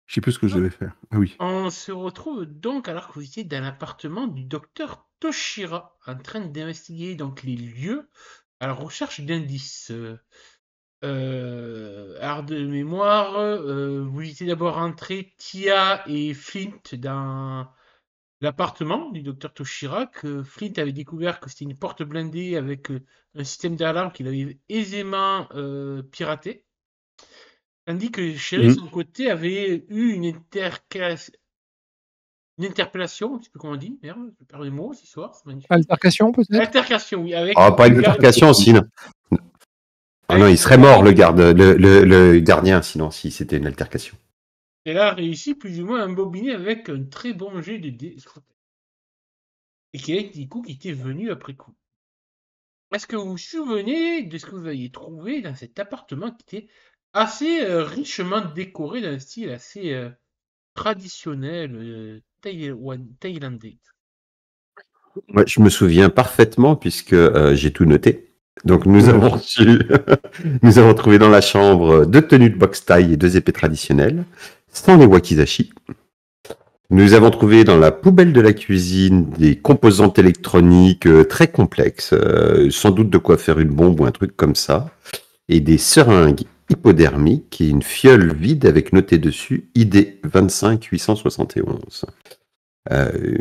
Je sais plus ce que je devais faire. Ah oui. On se retrouve donc alors que vous étiez dans l'appartement du docteur Toshira, en train d'investiguer donc les lieux à la recherche d'indices. Alors de mémoire, vous étiez d'abord entré Tia et Flint dans l'appartement du docteur Toshira, que Flint avait découvert que c'était une porte blindée avec un système d'alarme qu'il avait aisément piraté. Tandis que Chéri, de Mhm. son côté, avait eu une interpellation, je sais plus comment on dit, merde, je perds les mots ce soir, c'est magnifique. Altercation, peut-être? Altercation, oui, avec Ah, pas une le garde. altercation, sinon. Ah non, Avec il serait mort, le gardien, sinon, si c'était une altercation. Elle a réussi plus ou moins à embobiner avec un très bon jet de dés. Et qui a du coup qui était venu après coup. Est-ce que vous vous souvenez de ce que vous aviez trouvé dans cet appartement qui était assez richement décoré d'un style assez traditionnel thaïlandais? Ouais, je me souviens parfaitement puisque j'ai tout noté. Donc nous avons reçu, nous avons trouvé dans la chambre 2 tenues de boxe taille et 2 épées traditionnelles, sans les wakizashi. Nous avons trouvé dans la poubelle de la cuisine des composantes électroniques très complexes, sans doute de quoi faire une bombe ou un truc comme ça, et des seringues hypodermiques et une fiole vide avec noté dessus ID 25871.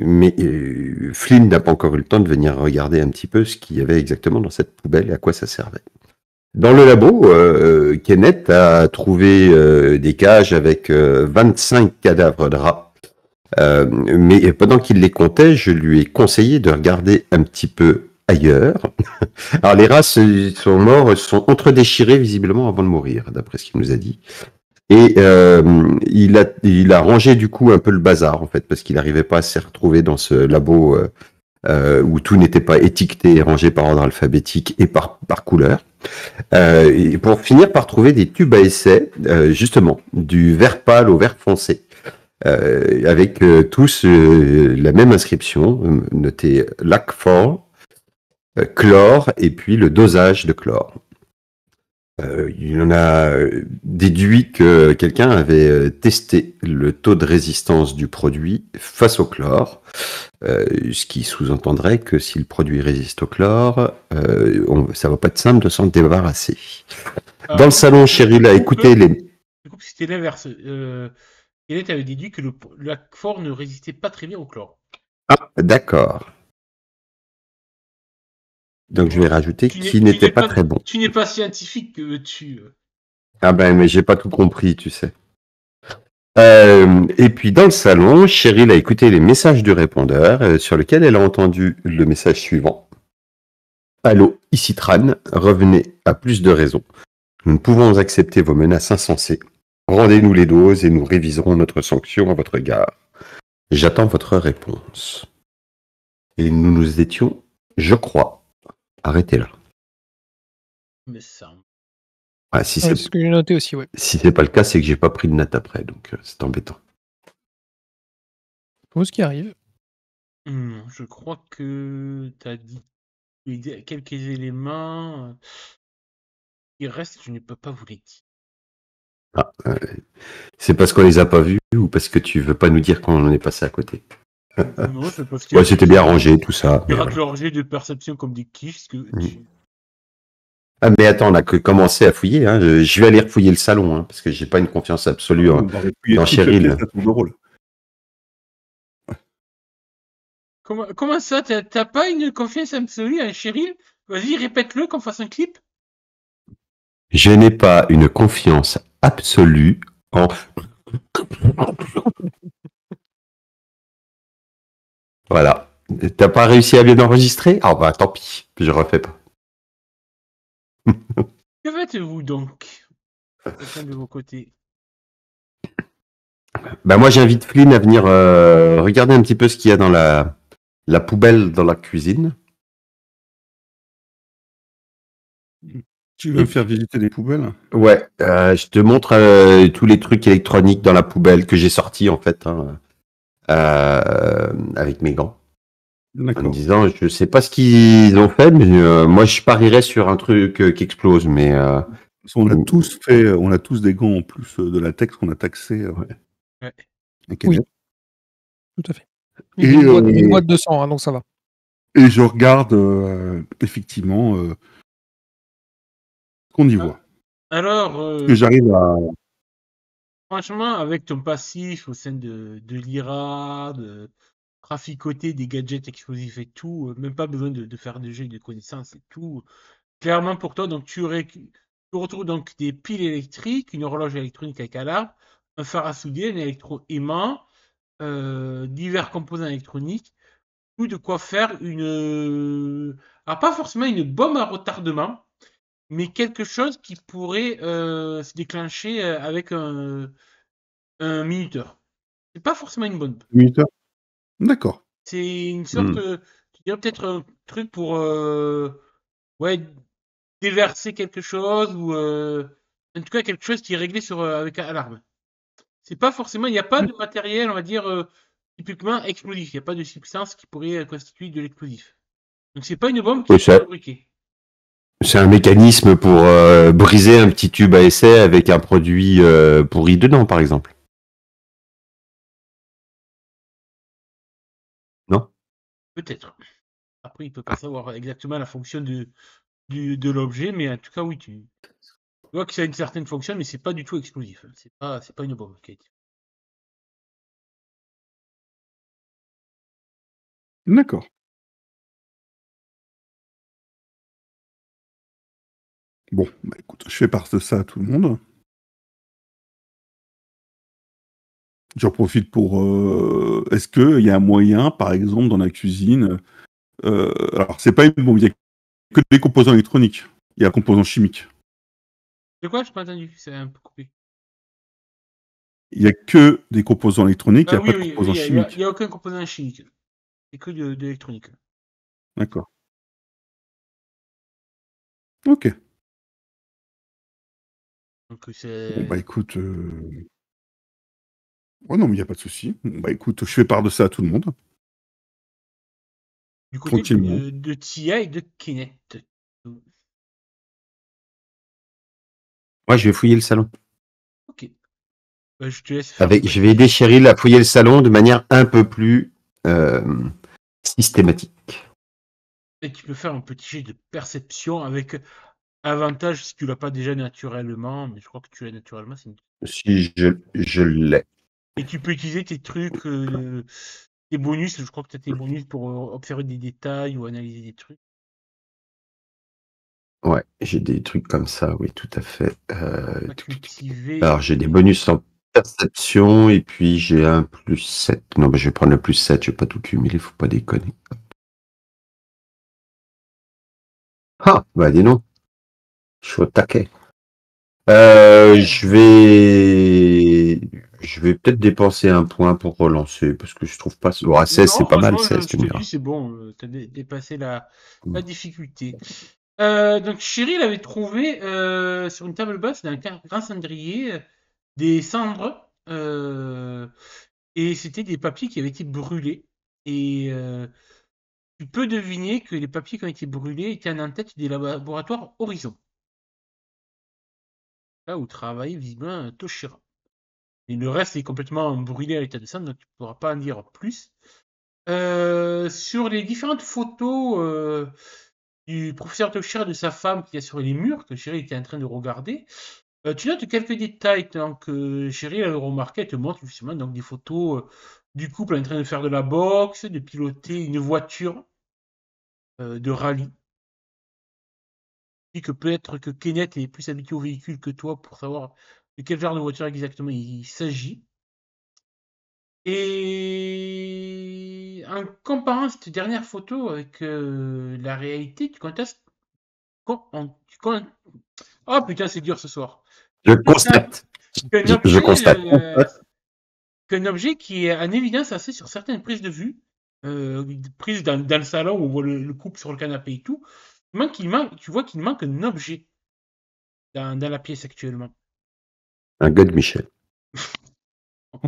Mais Flynn n'a pas encore eu le temps de venir regarder un petit peu ce qu'il y avait exactement dans cette poubelle et à quoi ça servait. Dans le labo, Kenneth a trouvé des cages avec 25 cadavres de rats. Mais pendant qu'il les comptait, je lui ai conseillé de regarder un petit peu ailleurs. Alors les rats sont morts, sont entre-déchirés visiblement avant de mourir, d'après ce qu'il nous a dit. Et il a rangé du coup un peu le bazar en fait, parce qu'il n'arrivait pas à se retrouver dans ce labo où tout n'était pas étiqueté et rangé par ordre alphabétique et par couleur. Et pour finir par trouver des tubes à essai, justement, du vert pâle au vert foncé, avec tous la même inscription, notée lac fort, chlore, et puis le dosage de chlore. Il en a déduit que quelqu'un avait testé le taux de résistance du produit face au chlore, ce qui sous-entendrait que si le produit résiste au chlore, ça va pas être simple de s'en débarrasser. Dans le salon, Cheryl a écouté les... Du coup, c'était l'inverse. Kenneth avait déduit que le lac fort ne résistait pas très bien au chlore. Ah, d'accord. Donc je vais rajouter qui n'était pas très bon. Tu n'es pas scientifique, que tu... Ah ben, mais j'ai pas tout compris, tu sais. Et puis dans le salon, Cheryl a écouté les messages du répondeur sur lequel elle a entendu le message suivant. Allô, ici Tran, revenez à plus de raisons. Nous ne pouvons accepter vos menaces insensées. Rendez-nous les doses et nous réviserons notre sanction à votre égard. J'attends votre réponse. Et nous nous étions, je crois, arrêtés là. Me semble. Ah, si C'est ce que j'ai noté aussi, ouais. Si c'est pas le cas, c'est que j'ai pas pris de notes après, donc c'est embêtant. Faut ce qui arrive. Je crois que tu as dit quelques éléments. Il reste, je ne peux pas vous les dire. Ah, c'est parce qu'on les a pas vus ou parce que tu veux pas nous dire quand on en est passé à côté? Non, c'est parce que... Ouais, c'était bien rangé, tout ça. Il rate leur jet de perception comme des quiches. Ah, mais attends, on a que commencé à fouiller. Hein. Je vais aller refouiller le salon, hein, parce que j'ai pas une confiance absolue dans Cheryl. Comment ça, t'as pas une confiance absolue en Cheryl? Vas-y, répète-le qu'on fasse un clip. Je n'ai pas une confiance absolue en... Voilà. T'as pas réussi à bien enregistrer? Ah bah tant pis, je refais pas. Que faites-vous donc de vos côtés? Bah moi j'invite Flynn à venir regarder un petit peu ce qu'il y a dans la poubelle dans la cuisine. Tu veux me faire visiter des poubelles? Ouais, je te montre tous les trucs électroniques dans la poubelle que j'ai sortis en fait, hein, avec mes gants. En me disant, je sais pas ce qu'ils ont fait, mais moi je parierais sur un truc qui explose. Mais on a tous des gants en plus de latex qu'on a taxé. Ouais. Ouais. Ok. Oui. Tout à fait. Et, Une boîte de sang, hein, donc ça va. Et je regarde effectivement ce qu'on y voit. Alors, Que j'arrive à. franchement, avec ton passif au sein de l'IRA, de traficoter des gadgets explosifs et tout, même pas besoin de faire des jets de connaissances et tout. Clairement pour toi, donc tu retrouves donc des piles électriques, une horloge électronique avec alarme, un phare à souder, un électro-aimant, divers composants électroniques, tout de quoi faire alors pas forcément une bombe à retardement, mais quelque chose qui pourrait se déclencher avec un minuteur. C'est pas forcément une bombe. Minuteur. D'accord. C'est une sorte, tu dirais peut-être un truc pour ouais, déverser quelque chose ou en tout cas quelque chose qui est réglé avec alarme. C'est pas forcément, il n'y a pas de matériel, on va dire, typiquement explosif. Il n'y a pas de substance qui pourrait constituer de l'explosif. Donc c'est pas une bombe qui Oui, est fabriquée. c'est un mécanisme pour briser un petit tube à essai avec un produit pourri dedans, par exemple. Non? Peut-être. Après, il peut pas savoir exactement la fonction de l'objet, mais en tout cas, oui, tu vois que ça a une certaine fonction, mais c'est pas du tout explosif. C'est pas une bombe, Kate. D'accord. Bon, bah écoute, je fais part de ça à tout le monde. J'en profite pour. Est-ce qu'il y a un moyen, par exemple, dans la cuisine. Alors, c'est pas une bombe, il n'y a que des composants électroniques. Il y a un composant chimique. De quoi? Je pas entendu. C'est un peu coupé. Il n'y a que des composants électroniques, il n'y a Oui, pas de oui, composants il chimiques. n'y a aucun composant chimique. C'est que de l'électronique. D'accord. Ok. Donc Bon, c'est. bah écoute. Oh non, mais il n'y a pas de souci. Bon, bah écoute, je fais part de ça à tout le monde. Du côté Tranquillement. de Tia et de Kinect. Moi, je vais fouiller le salon. Ok. Bah, je te laisse faire ton Je vais petit aider jet. Cheryl à fouiller le salon de manière un peu plus systématique. Et tu peux faire un petit jet de perception avec avantage si tu l'as pas déjà naturellement, mais je crois que tu l'as naturellement. Si je l'ai. Et tu peux utiliser tes trucs, tes bonus. Je crois que tu as tes bonus pour observer des détails ou analyser des trucs. Ouais, j'ai des trucs comme ça, oui, tout à fait. Pas cultiver. Alors, j'ai des bonus en perception et puis j'ai un plus 7. Non, bah, je vais prendre le plus 7, je vais pas tout cumuler, faut pas déconner. Ah, bah dis donc. Je suis au taquet. Je vais peut-être dépenser un point pour relancer parce que je trouve pas. Bon, 16, c'est pas mal, franchement, 16, je tu te me dis, diras. c'est bon. Tu as dépassé la difficulté. Donc, Cheryl avait trouvé sur une table basse d'un grand cendrier des cendres et c'était des papiers qui avaient été brûlés. Et tu peux deviner que les papiers qui ont été brûlés étaient en tête des laboratoires Horizon. Là où travaillait visiblement Toshira. Et le reste est complètement brûlé à l'état de cendre, donc tu ne pourras pas en dire plus. Sur les différentes photos du professeur Toshira et de sa femme qui est sur les murs, que Cheryl était en train de regarder, tu notes quelques détails que Cheryl a remarqué, elle te montre justement donc, des photos du couple en train de faire de la boxe, de piloter une voiture de rallye. Que peut-être que Kenneth est plus habitué au véhicule que toi pour savoir de quel genre de voiture exactement il s'agit. Et en comparant cette dernière photo avec la réalité, tu contestes. Oh putain, c'est dur ce soir. Je constate. Qu'un Je objet, constate. qu'un objet qui est en évidence assez sur certaines prises de vue, prises dans le salon où on voit le couple sur le canapé et tout, tu vois qu'il manque un objet dans la pièce actuellement. Un gars de Michel.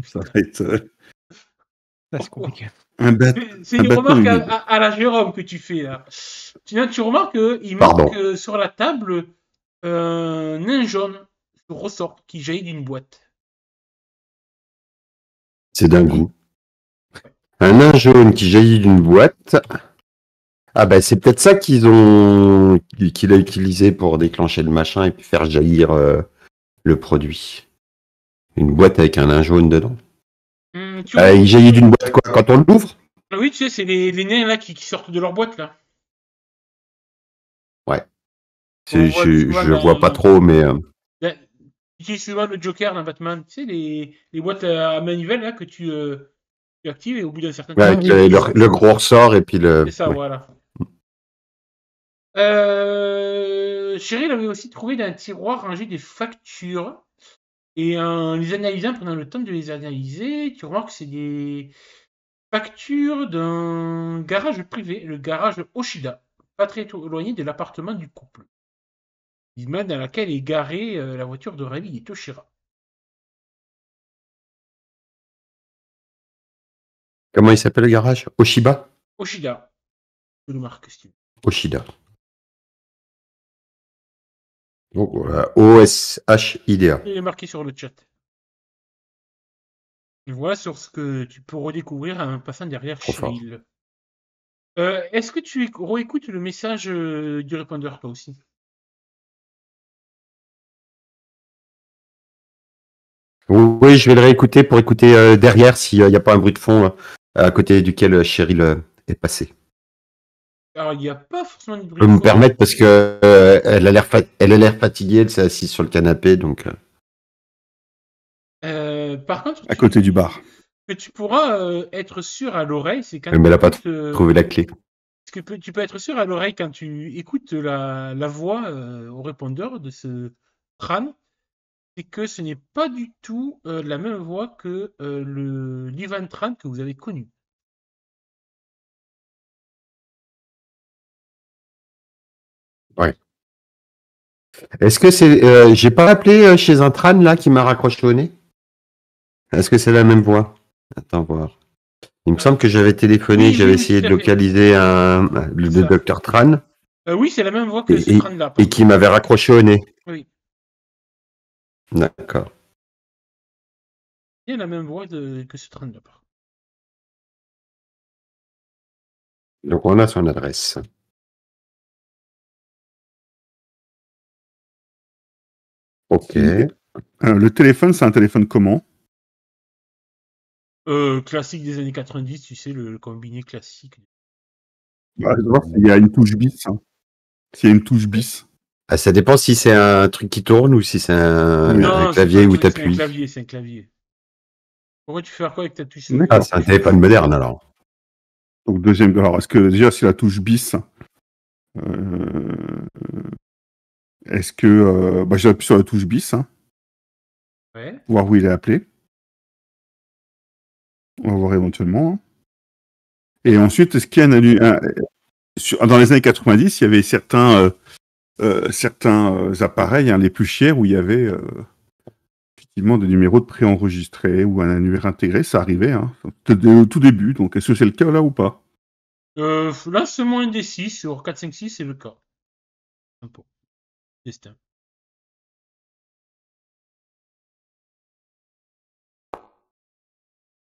Ça va être Là, c'est compliqué. C'est une remarque à la Jérôme que tu fais là. Tu remarques qu'il manque sur la table un nain jaune ressort qui jaillit d'une boîte. C'est d'un goût. Un nain jaune qui jaillit d'une boîte. Ah ben c'est peut-être ça qu'il a utilisé pour déclencher le machin et puis faire jaillir le produit. Une boîte avec un nain jaune dedans. Il jaillit d'une boîte quoi quand on l'ouvre? Oui, tu sais, c'est les nains là qui sortent de leur boîte là. Ouais. On voit souvent Je vois pas trop, mais tu utilises souvent le Joker dans Batman. Tu sais, les boîtes à manivelle là que tu actives et au bout d'un certain temps. avec le gros ressort et puis le. C'est ça, ouais. voilà. Cheryl avait aussi trouvé dans un tiroir rangé des factures. Et en les analysant, prenant le temps de les analyser, tu remarques que c'est des factures d'un garage privé, le garage Oshida, pas très éloigné de l'appartement du couple. L'immeuble dans lequel est garée la voiture de Rally et Toshira. Comment il s'appelle le garage? Oshiba? Oshida. Je le marque, Steve. Oshida. Donc, O-S-H-I-D-A. Il est marqué sur le chat. Et voilà sur ce que tu peux redécouvrir en passant derrière Trop fort. Cheryl. Est-ce que tu réécoutes le message du répondeur, toi aussi? Oui, je vais le réécouter pour écouter derrière s'il n'y a pas un bruit de fond à côté duquel Cheryl est passée. Alors, il n'y a pas forcément de bruit. Je peux me permettre parce que elle a l'air fatiguée, elle s'est assise sur le canapé, donc. Par contre, À côté du bar. que tu pourras être sûr à l'oreille, c'est quand Mais elle n'a pas tu trouvé la clé. ce que tu peux être sûr à l'oreille quand tu écoutes la voix au répondeur de ce crâne, c'est que ce n'est pas du tout la même voix que l'Ivan Tran que vous avez connu. Ouais. Est-ce que c'est. J'ai pas appelé chez un Tran là qui m'a raccroché au nez? Est-ce que c'est la même voix? Attends, voir. Il me semble que j'avais téléphoné, Oui, j'avais oui, essayé tout de à fait. localiser le ça. docteur Tran Oui, c'est la même voix que ce crâne-là. et qui m'avait raccroché au nez. Oui, D'accord. c'est la même voix que ce crâne-là. Donc on a son adresse. Ok. Le téléphone, c'est un téléphone comment? Classique des années 90, tu sais, le combiné classique. Bah, je vais voir s'il y a une touche bis. Hein. S'il y a une touche bis. Ah, ça dépend si c'est un truc qui tourne ou si c'est un Non, clavier où tu c'est un appuies. clavier, c'est un clavier. Pourquoi tu fais quoi avec ta touche? D'accord. Ah, c'est un téléphone moderne alors. Donc deuxième. Alors, est-ce que déjà c'est la touche bis? Est-ce que j'appuie sur la touche bis, hein, Ouais. voir où il est appelé. On va voir éventuellement. Hein. Et ensuite, est-ce qu'il y a dans les années 90, il y avait certains appareils, hein, les plus chers, où il y avait effectivement des numéros de préenregistrés ou un annuaire intégré, ça arrivait, hein, au tout début. Donc, est-ce que c'est le cas là ou pas? Là, seulement un des 6 sur 4, 5, 6, c'est le cas. Un peu. Destin.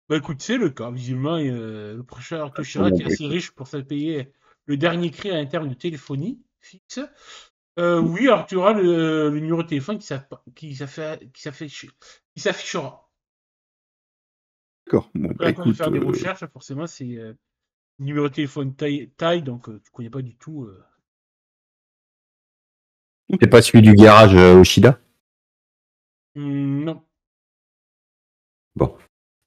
Bah écoute, c'est le cas. Visiblement, le prêcheur Toshira est assez riche pour se payer le dernier cri à l'interne de téléphonie fixe. Oui, alors tu auras le numéro de téléphone qui s'affichera. D'accord. Bon, Après, quand tu écoute, faire des recherches, forcément, c'est numéro de téléphone taille, donc tu connais pas du tout. C'est pas celui du garage Oshida? Non. Bon.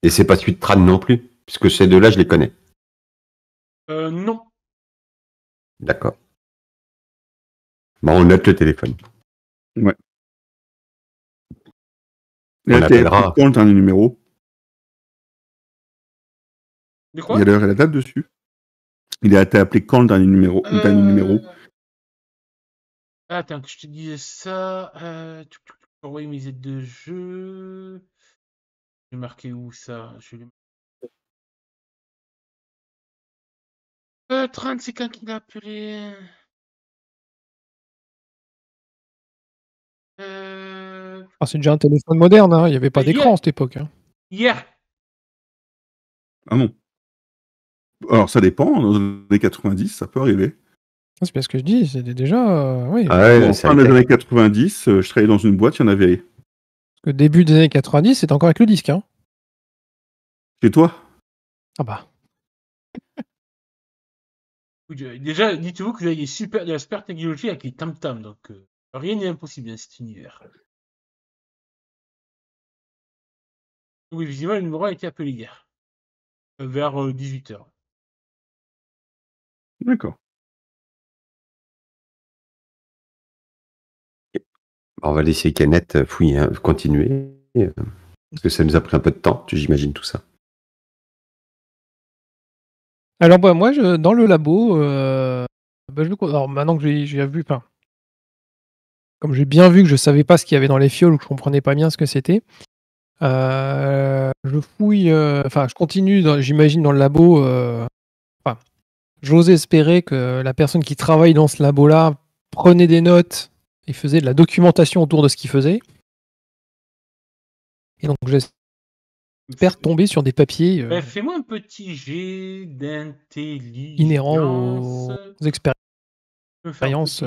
Et c'est pas celui de Tran non plus, puisque ces deux-là, je les connais. Non. D'accord. Bon, on note le téléphone. ouais. On Là, appellera. quand le dernier numéro, De il quoi? y a l'heure et la date dessus. Il a été appelé quand le dernier numéro? Attends, que je te disais ça. Tu peux envoyer mes aides de jeu. J'ai marqué où ça? 30, c'est quand qu'il a appelé? Ah, c'est déjà un téléphone moderne, hein. Il n'y avait pas hier. d'écran à cette époque. Hein. Hier. Ah non. Alors, ça dépend. Dans les années 90, ça peut arriver. C'est bien ce que je dis, c'était déjà. Oui. Ah ouais, En c'est fin des high-tech. années 90, je travaillais dans une boîte, il y en avait. Parce que début des années 90, c'était encore avec le disque. Hein. Chez toi? Ah bah. Déjà, dites-vous que vous avez de la super technologie avec les tam-tams, donc rien n'est impossible dans cet univers. Oui, visiblement, le numéro a été appelé hier, vers 18h. D'accord. On va laisser Kenneth fouiller, continuer. Parce que ça nous a pris un peu de temps, j'imagine, tout ça. Alors, bah, moi, dans le labo, alors maintenant que j'ai vu, enfin, comme j'ai bien vu que je savais pas ce qu'il y avait dans les fioles ou que je comprenais pas bien ce que c'était, je fouille, enfin, je continue, j'imagine, dans le labo. Enfin, j'ose espérer que la personne qui travaille dans ce labo-là prenait des notes et faisait de la documentation autour de ce qu'il faisait. Et donc, j'espère tomber sur des papiers Fais-moi un petit jet d'intelligence. inhérents aux expériences,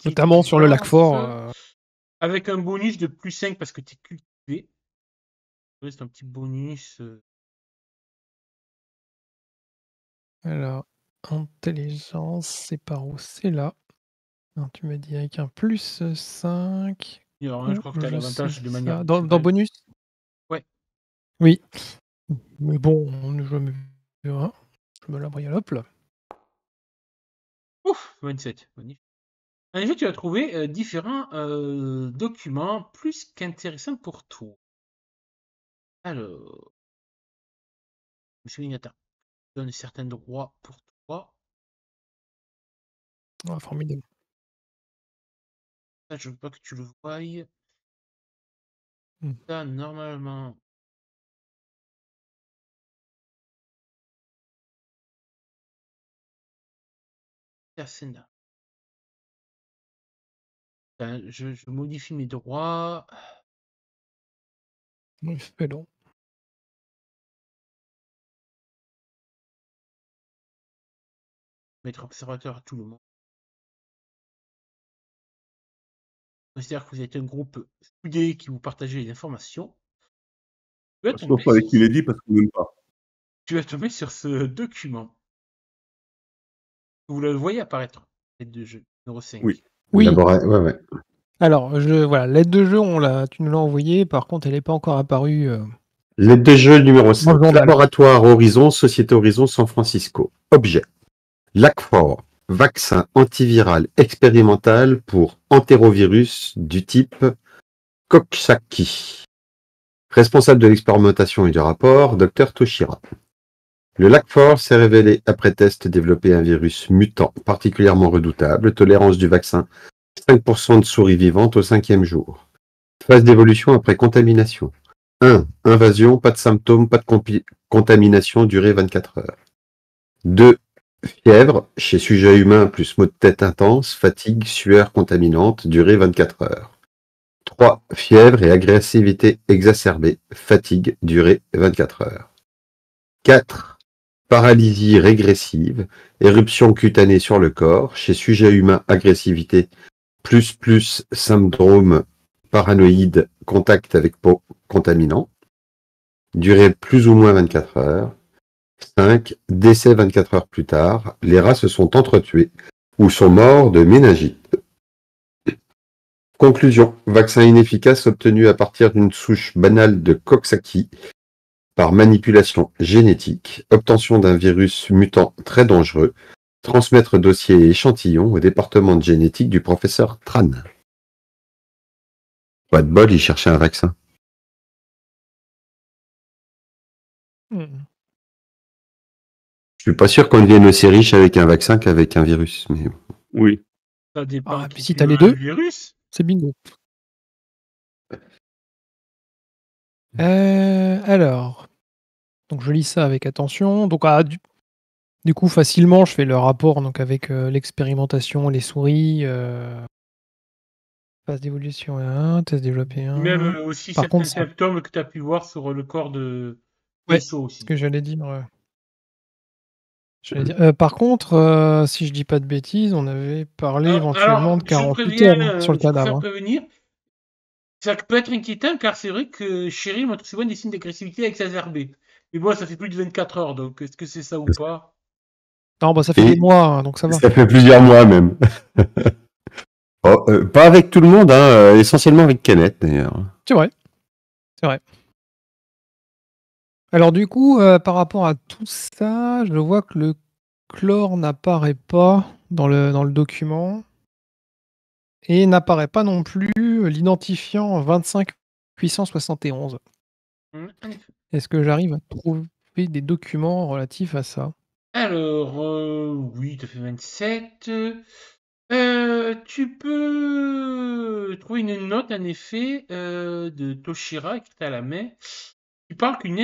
notamment sur le lac fort. Avec un bonus de plus 5 parce que tu es cultivé. C'est un petit bonus. Alors, intelligence, c'est par où? C'est là. Non, tu m'as dit avec un plus 5. Alors, là, je crois que tu as l'avantage de manière. Dans bonus? Ouais. Oui. Mais bon, je me l'abris hop là. Ouf, 27. Magnifique. En effet, tu as trouvé différents documents plus qu'intéressants pour toi. Alors, monsieur Lignata, donne certains droits pour toi. Ah, formidable. Ça, je veux pas que tu le voyes. Hmm. Ça, normalement. Ascenda. Je modifie mes droits. Oui, fais donc. Mettre observateur à tout le monde. C'est-à-dire que vous êtes un groupe soudé qui vous partagez les informations. Tu vas Sauf tomber avec sur Milady, parce qu'on n'aime pas. tu vas tomber sur ce document. Vous le voyez apparaître. L'aide de jeu, numéro 5. Oui. Oui. Ouais. Alors, voilà, l'aide de jeu, tu nous l'as envoyée. Par contre, elle n'est pas encore apparue. L'aide de jeu numéro 5. journal. Laboratoire Horizon, Société Horizon San Francisco. Objet. LAC4. Vaccin antiviral expérimental pour entérovirus du type Coxsackie. Responsable de l'expérimentation et du rapport, Dr Toshira. Le LAC4 s'est révélé après test développer un virus mutant particulièrement redoutable, tolérance du vaccin 5% de souris vivantes au 5e jour. Phase d'évolution après contamination. 1. Invasion, pas de symptômes, pas de contamination, durée 24 heures. 2. Fièvre, chez sujet humain plus maux de tête intense, fatigue, sueur contaminante, durée 24 heures. 3. Fièvre et agressivité exacerbée, fatigue, durée 24 heures. 4. Paralysie régressive, éruption cutanée sur le corps, chez sujet humain agressivité, plus syndrome paranoïde, contact avec peau contaminant, durée plus ou moins 24 heures. 5. Décès 24 heures plus tard, les rats se sont entretués ou sont morts de méningite. Conclusion. Vaccin inefficace obtenu à partir d'une souche banale de Coxsackie par manipulation génétique, obtention d'un virus mutant très dangereux, transmettre dossier et échantillon au département de génétique du professeur Tran. Pas de bol, il cherchait un vaccin. Je suis pas sûr qu'on devienne aussi riche avec un vaccin qu'avec un virus. Mais... Oui. Ça dépend. Ah, puis si t'as les deux, virus. c'est bingo. Alors, donc je lis ça avec attention. Donc, du coup, facilement, je fais le rapport donc avec l'expérimentation, les souris, phase d'évolution 1, test développé 1. Même aussi Par certains contre, symptômes que tu as pu voir sur le corps de Ouais, Vaisseau aussi. ce que j'allais dire. J'allais dire, par contre, si je dis pas de bêtises, on avait parlé éventuellement de je 48 préviens, heures sur le je préfère cadavre. prévenir. Ça peut être inquiétant car c'est vrai que Cheryl montre souvent des signes d'agressivité exacerbés. Mais bon, ça fait plus de 24 heures, donc est-ce que c'est ça ou pas? Non, bah ça fait Et des mois, hein, donc ça va. ça fait plusieurs mois même. Oh, pas avec tout le monde, hein, essentiellement avec Kenneth d'ailleurs. C'est vrai. C'est vrai. Alors du coup, par rapport à tout ça, je vois que le chlore n'apparaît pas dans le document et n'apparaît pas non plus l'identifiant 25 871. En effet. Est-ce que j'arrive à trouver des documents relatifs à ça? Alors, oui, tu as fait 27. Tu peux trouver une note, en effet, de Toshira, écrite à la main, qui parle une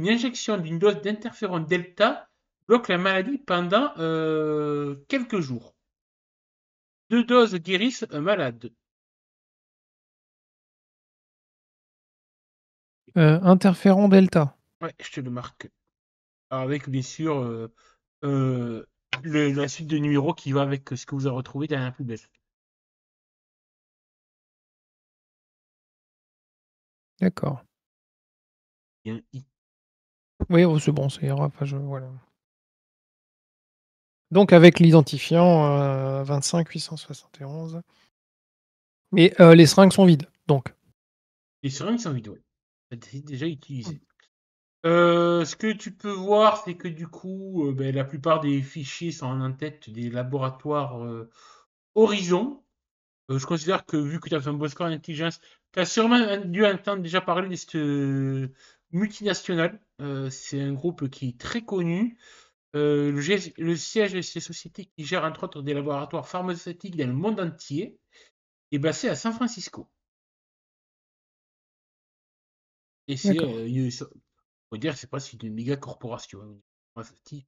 injection d'une dose d'interféron delta bloque la maladie pendant quelques jours. 2 doses guérissent un malade. Interféron delta. Ouais, je te le marque. Alors, avec, bien sûr, la suite de numéros qui va avec ce que vous avez retrouvé dans la poubelle. D'accord. Il y a un I. Oui, oh, c'est bon, ça ira. Enfin, voilà. Donc avec l'identifiant 25 871. Mais les seringues sont vides, donc. Les seringues sont vides, ouais. C'est déjà utilisé. Ce que tu peux voir, c'est que du coup, la plupart des fichiers sont en tête des laboratoires Horizon. Je considère que vu que tu as fait un bon score en intelligence, tu as sûrement dû entendre déjà parler de cette multinationale. C'est un groupe qui est très connu. Le siège de ces sociétés qui gèrent entre autres des laboratoires pharmaceutiques dans le monde entier est basé à San Francisco. Et c'est, D'accord. on va dire, c'est pas une méga corporation pharmaceutique.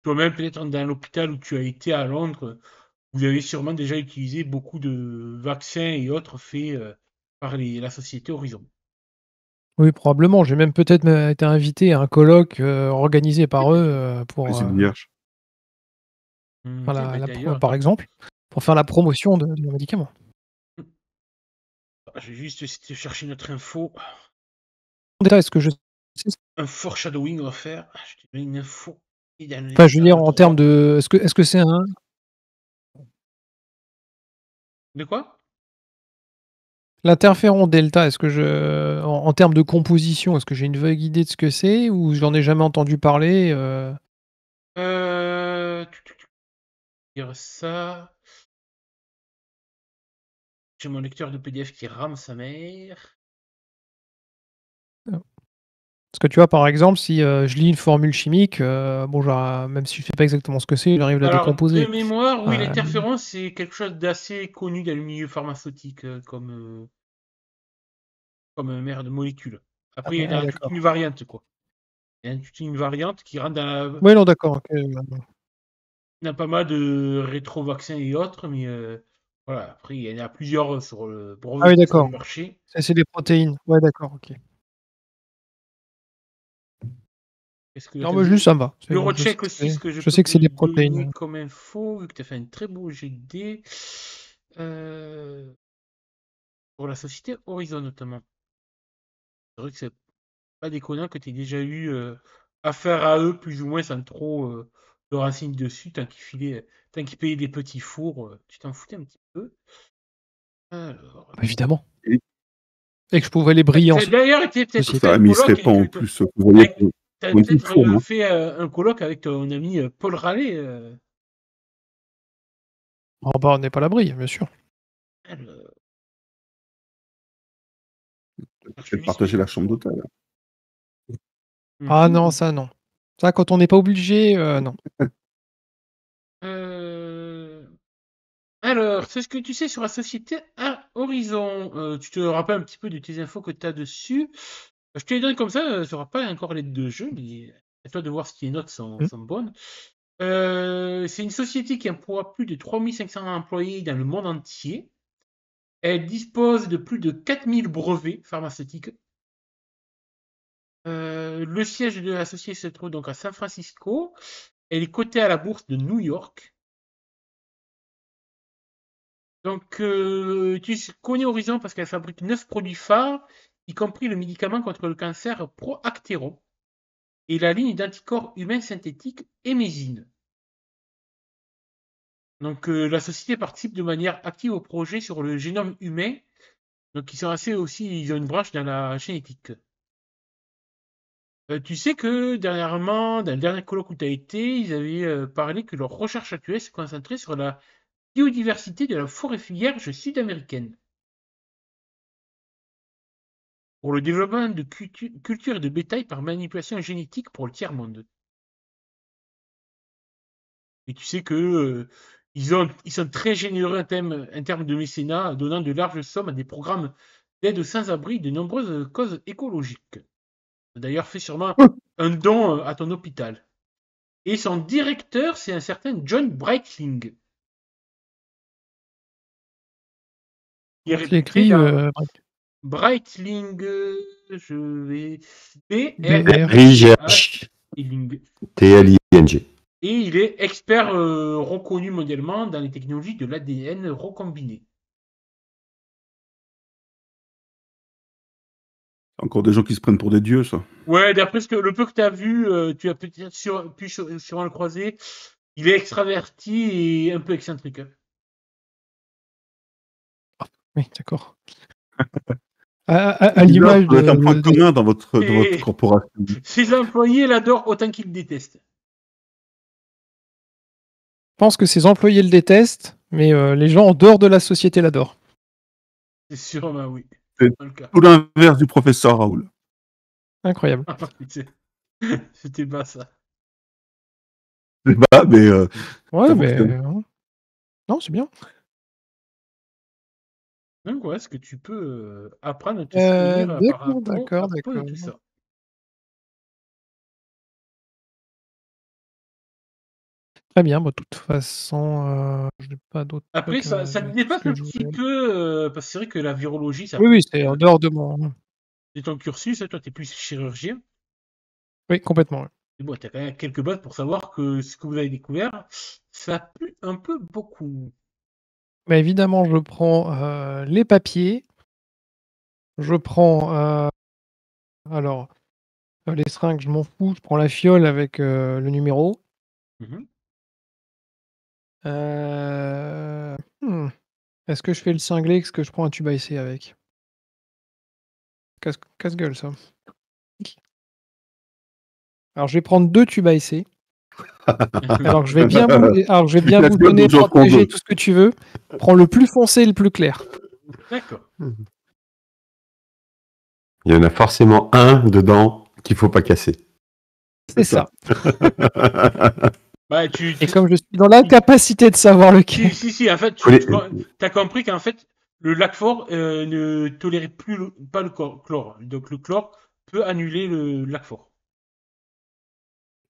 Toi-même, peut-être dans l'hôpital où tu as été à Londres, vous avez sûrement déjà utilisé beaucoup de vaccins et autres faits par la société Horizon. Oui, probablement. J'ai même peut-être été invité à un colloque organisé par eux pour, C'est une vierge. faire D'ailleurs, par attends, exemple, pour faire la promotion de leurs médicaments. je vais juste essayer de chercher notre info. Déjà, est-ce que je sais Un foreshadowing, on va faire. Je te mets une info. Enfin, je veux dire, en termes de. Est-ce que c'est un. De quoi? L'interféron delta, est-ce que je. En termes de composition, est-ce que j'ai une vague idée de ce que c'est ou j'en ai jamais entendu parler Dire ça. J'ai mon lecteur de PDF qui rame sa mère. Parce que tu vois, par exemple, si je lis une formule chimique, bon, genre, même si je sais pas exactement ce que c'est, j'arrive à la Alors, de décomposer. mémoire, oui, l'interférence, c'est quelque chose d'assez connu dans le milieu pharmaceutique comme merde de molécule. Après, il y en a toute d'accord. une variante, quoi. Il y a toute une variante qui rentre dans la... Oui, non, d'accord. Ok. Il y a pas mal de rétro-vaccins et autres, mais voilà. Après, il y en a plusieurs sur le Ah oui, brevet sur le d'accord. marché. Ça, c'est des protéines. Ouais, d'accord, ok. Est-ce que Non, mais juste ça me va. C'est je bon, je sais recheck que aussi ce que je je peux sais que c'est te des donner protéines. comme info, vu que tu as fait un très beau GD pour la société Horizon notamment. C'est vrai que c'est pas déconnant que tu aies déjà eu affaire à eux, plus ou moins, sans trop te renseigner dessus, tant qu'ils payaient des petits fours, tu t'en foutais un petit peu. Alors, Bah, évidemment. Et Et que je pouvais les briller en tu as d'ailleurs été peut-être société. fait ça, un mais il serait colloque pas en plus. Vous voyez, t'as pour une petite peut-être fourme, hein. fait un colloque avec ton ami Paul Raleigh. Oh, bah, on n'est pas à l'abri, bien sûr. Alors, Peut-être partager la chambre d'hôtel. Ah non, ça, non. Ça, quand on n'est pas obligé, non. Alors, c'est ce que tu sais sur la société à Horizon. Tu te rappelles un petit peu de tes infos que tu as dessus. Je te les donne comme ça, tu n'auras pas encore les deux jeux, mais à toi de voir si tes notes sont bonnes. C'est une société qui emploie plus de 3500 employés dans le monde entier. Elle dispose de plus de 4000 brevets pharmaceutiques. Le siège de la société se trouve donc à San Francisco. Elle est cotée à la bourse de New York. Donc, tu connais Horizon parce qu'elle fabrique 9 produits phares, y compris le médicament contre le cancer Proactero et la ligne d'anticorps humains synthétiques Emésine. Donc, la société participe de manière active au projet sur le génome humain. Donc, ils ont une branche dans la génétique. Tu sais que dernièrement, dans le dernier colloque où tu as été, ils avaient parlé que leur recherche actuelle se concentrait sur la biodiversité de la forêt vierge sud-américaine. Pour le développement de cultures de bétail par manipulation génétique pour le tiers-monde. Et tu sais que ils sont très généreux en termes de mécénat, donnant de larges sommes à des programmes d'aide sans abri de nombreuses causes écologiques. D'ailleurs, fais sûrement un don à ton hôpital. Et son directeur, c'est un certain John Breitling. Il est C'est réputé écrit dans Breitling, je vais... BR. RIGH, TLING. Et il est expert reconnu mondialement dans les technologies de l'ADN recombiné. Encore des gens qui se prennent pour des dieux, ça. Ouais, d'après le peu que tu as vu, tu as peut-être pu sûrement le croiser. Il est extraverti et un peu excentrique. Oui, d'accord. À l'image Ça doit être un point de- commun dans votre Et- corporation. Ses employés l'adorent autant qu'ils le détestent. Je pense que ses employés le détestent, mais les gens en dehors de la société l'adorent. C'est sûrement oui. C'est Pas le cas. tout l'inverse du professeur Raoul. Incroyable. C'était pas ça. C'est pas, mais Ouais, ça mais fonctionne. non, c'est bien. Donc, ouais, est-ce que tu peux apprendre à te souvenir par D'accord, à propos de d'accord. tout ça? Très bien, de toute façon, je n'ai pas d'autres Après, trucs ça te dépasse que un je petit voulais- peu, parce que c'est vrai que la virologie, ça Oui, oui, c'est en dehors de mon. c'est ton cursus, hein, toi, tu es plus chirurgien. Oui, complètement. Ouais. Mais bon, tu as quand même quelques bases pour savoir que ce que vous avez découvert, ça pue un peu beaucoup. Bah, évidemment, je prends les papiers. Je prends. Alors, les seringues, je m'en fous. Je prends la fiole avec le numéro. Mhm. Euh, hmm, Est-ce que je fais le cinglé? Est-ce que je prends un tube à essai avec? Casse-gueule, ça. Alors, je vais prendre 2 tubes à essai. Alors, je vais bien La vous fiole donner de Jean 3 PG, Combe. tout ce que tu veux. Prends le plus foncé et le plus clair. D'accord. Il y en a forcément un dedans qu'il faut pas casser. C'est ça. Bah, Et comme je suis dans l'incapacité de savoir lequel. Si, en fait, Collé- tu as compris qu'en fait, le lac fort ne tolérait plus pas le chlore. Donc, le chlore peut annuler le lac fort.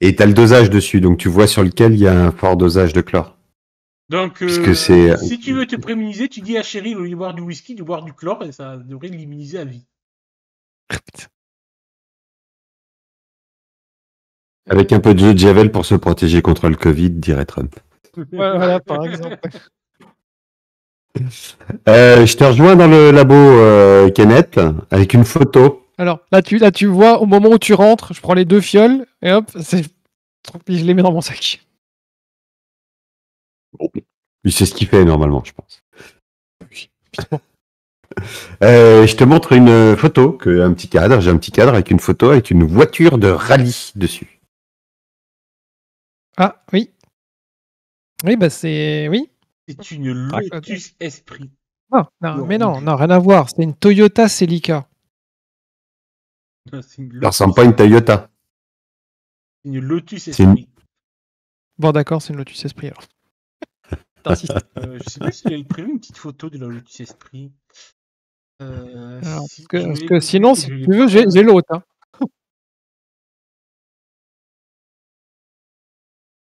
Et tu as le dosage dessus, donc tu vois sur lequel il y a un fort dosage de chlore. Donc, Puisque c'est- si tu veux te prémuniser, tu dis à Cheryl, au lieu de boire du whisky, de boire du chlore, et ça devrait l'immuniser à vie. Avec un peu de jeu de javel pour se protéger contre le Covid, dirait Trump. Voilà, par exemple. Je te rejoins dans le labo, Kenneth, avec une photo. Alors, là, tu vois, au moment où tu rentres, je prends les 2 fioles, et hop, je les mets dans mon sac. Il sait ce qu'il fait normalement, je pense. Évidemment. Je te montre une photo, j'ai un petit cadre avec une photo avec une voiture de rallye dessus. Ah, oui. Oui, bah c'est... Oui. C'est une Lotus Esprit. Non, mais non, rien à voir. C'est une Toyota Celica. C'est une Ça ressemble pas à une Toyota. Lotus C'est une- Esprit. Bon, d'accord, c'est une Lotus Esprit, alors. T'insistes. Je sais pas si j'avais prévu une petite photo de la Lotus Esprit. Alors, Si, parce je que l'ai sinon, vu, si je l'ai tu veux, pas. j'ai l'autre. Hein.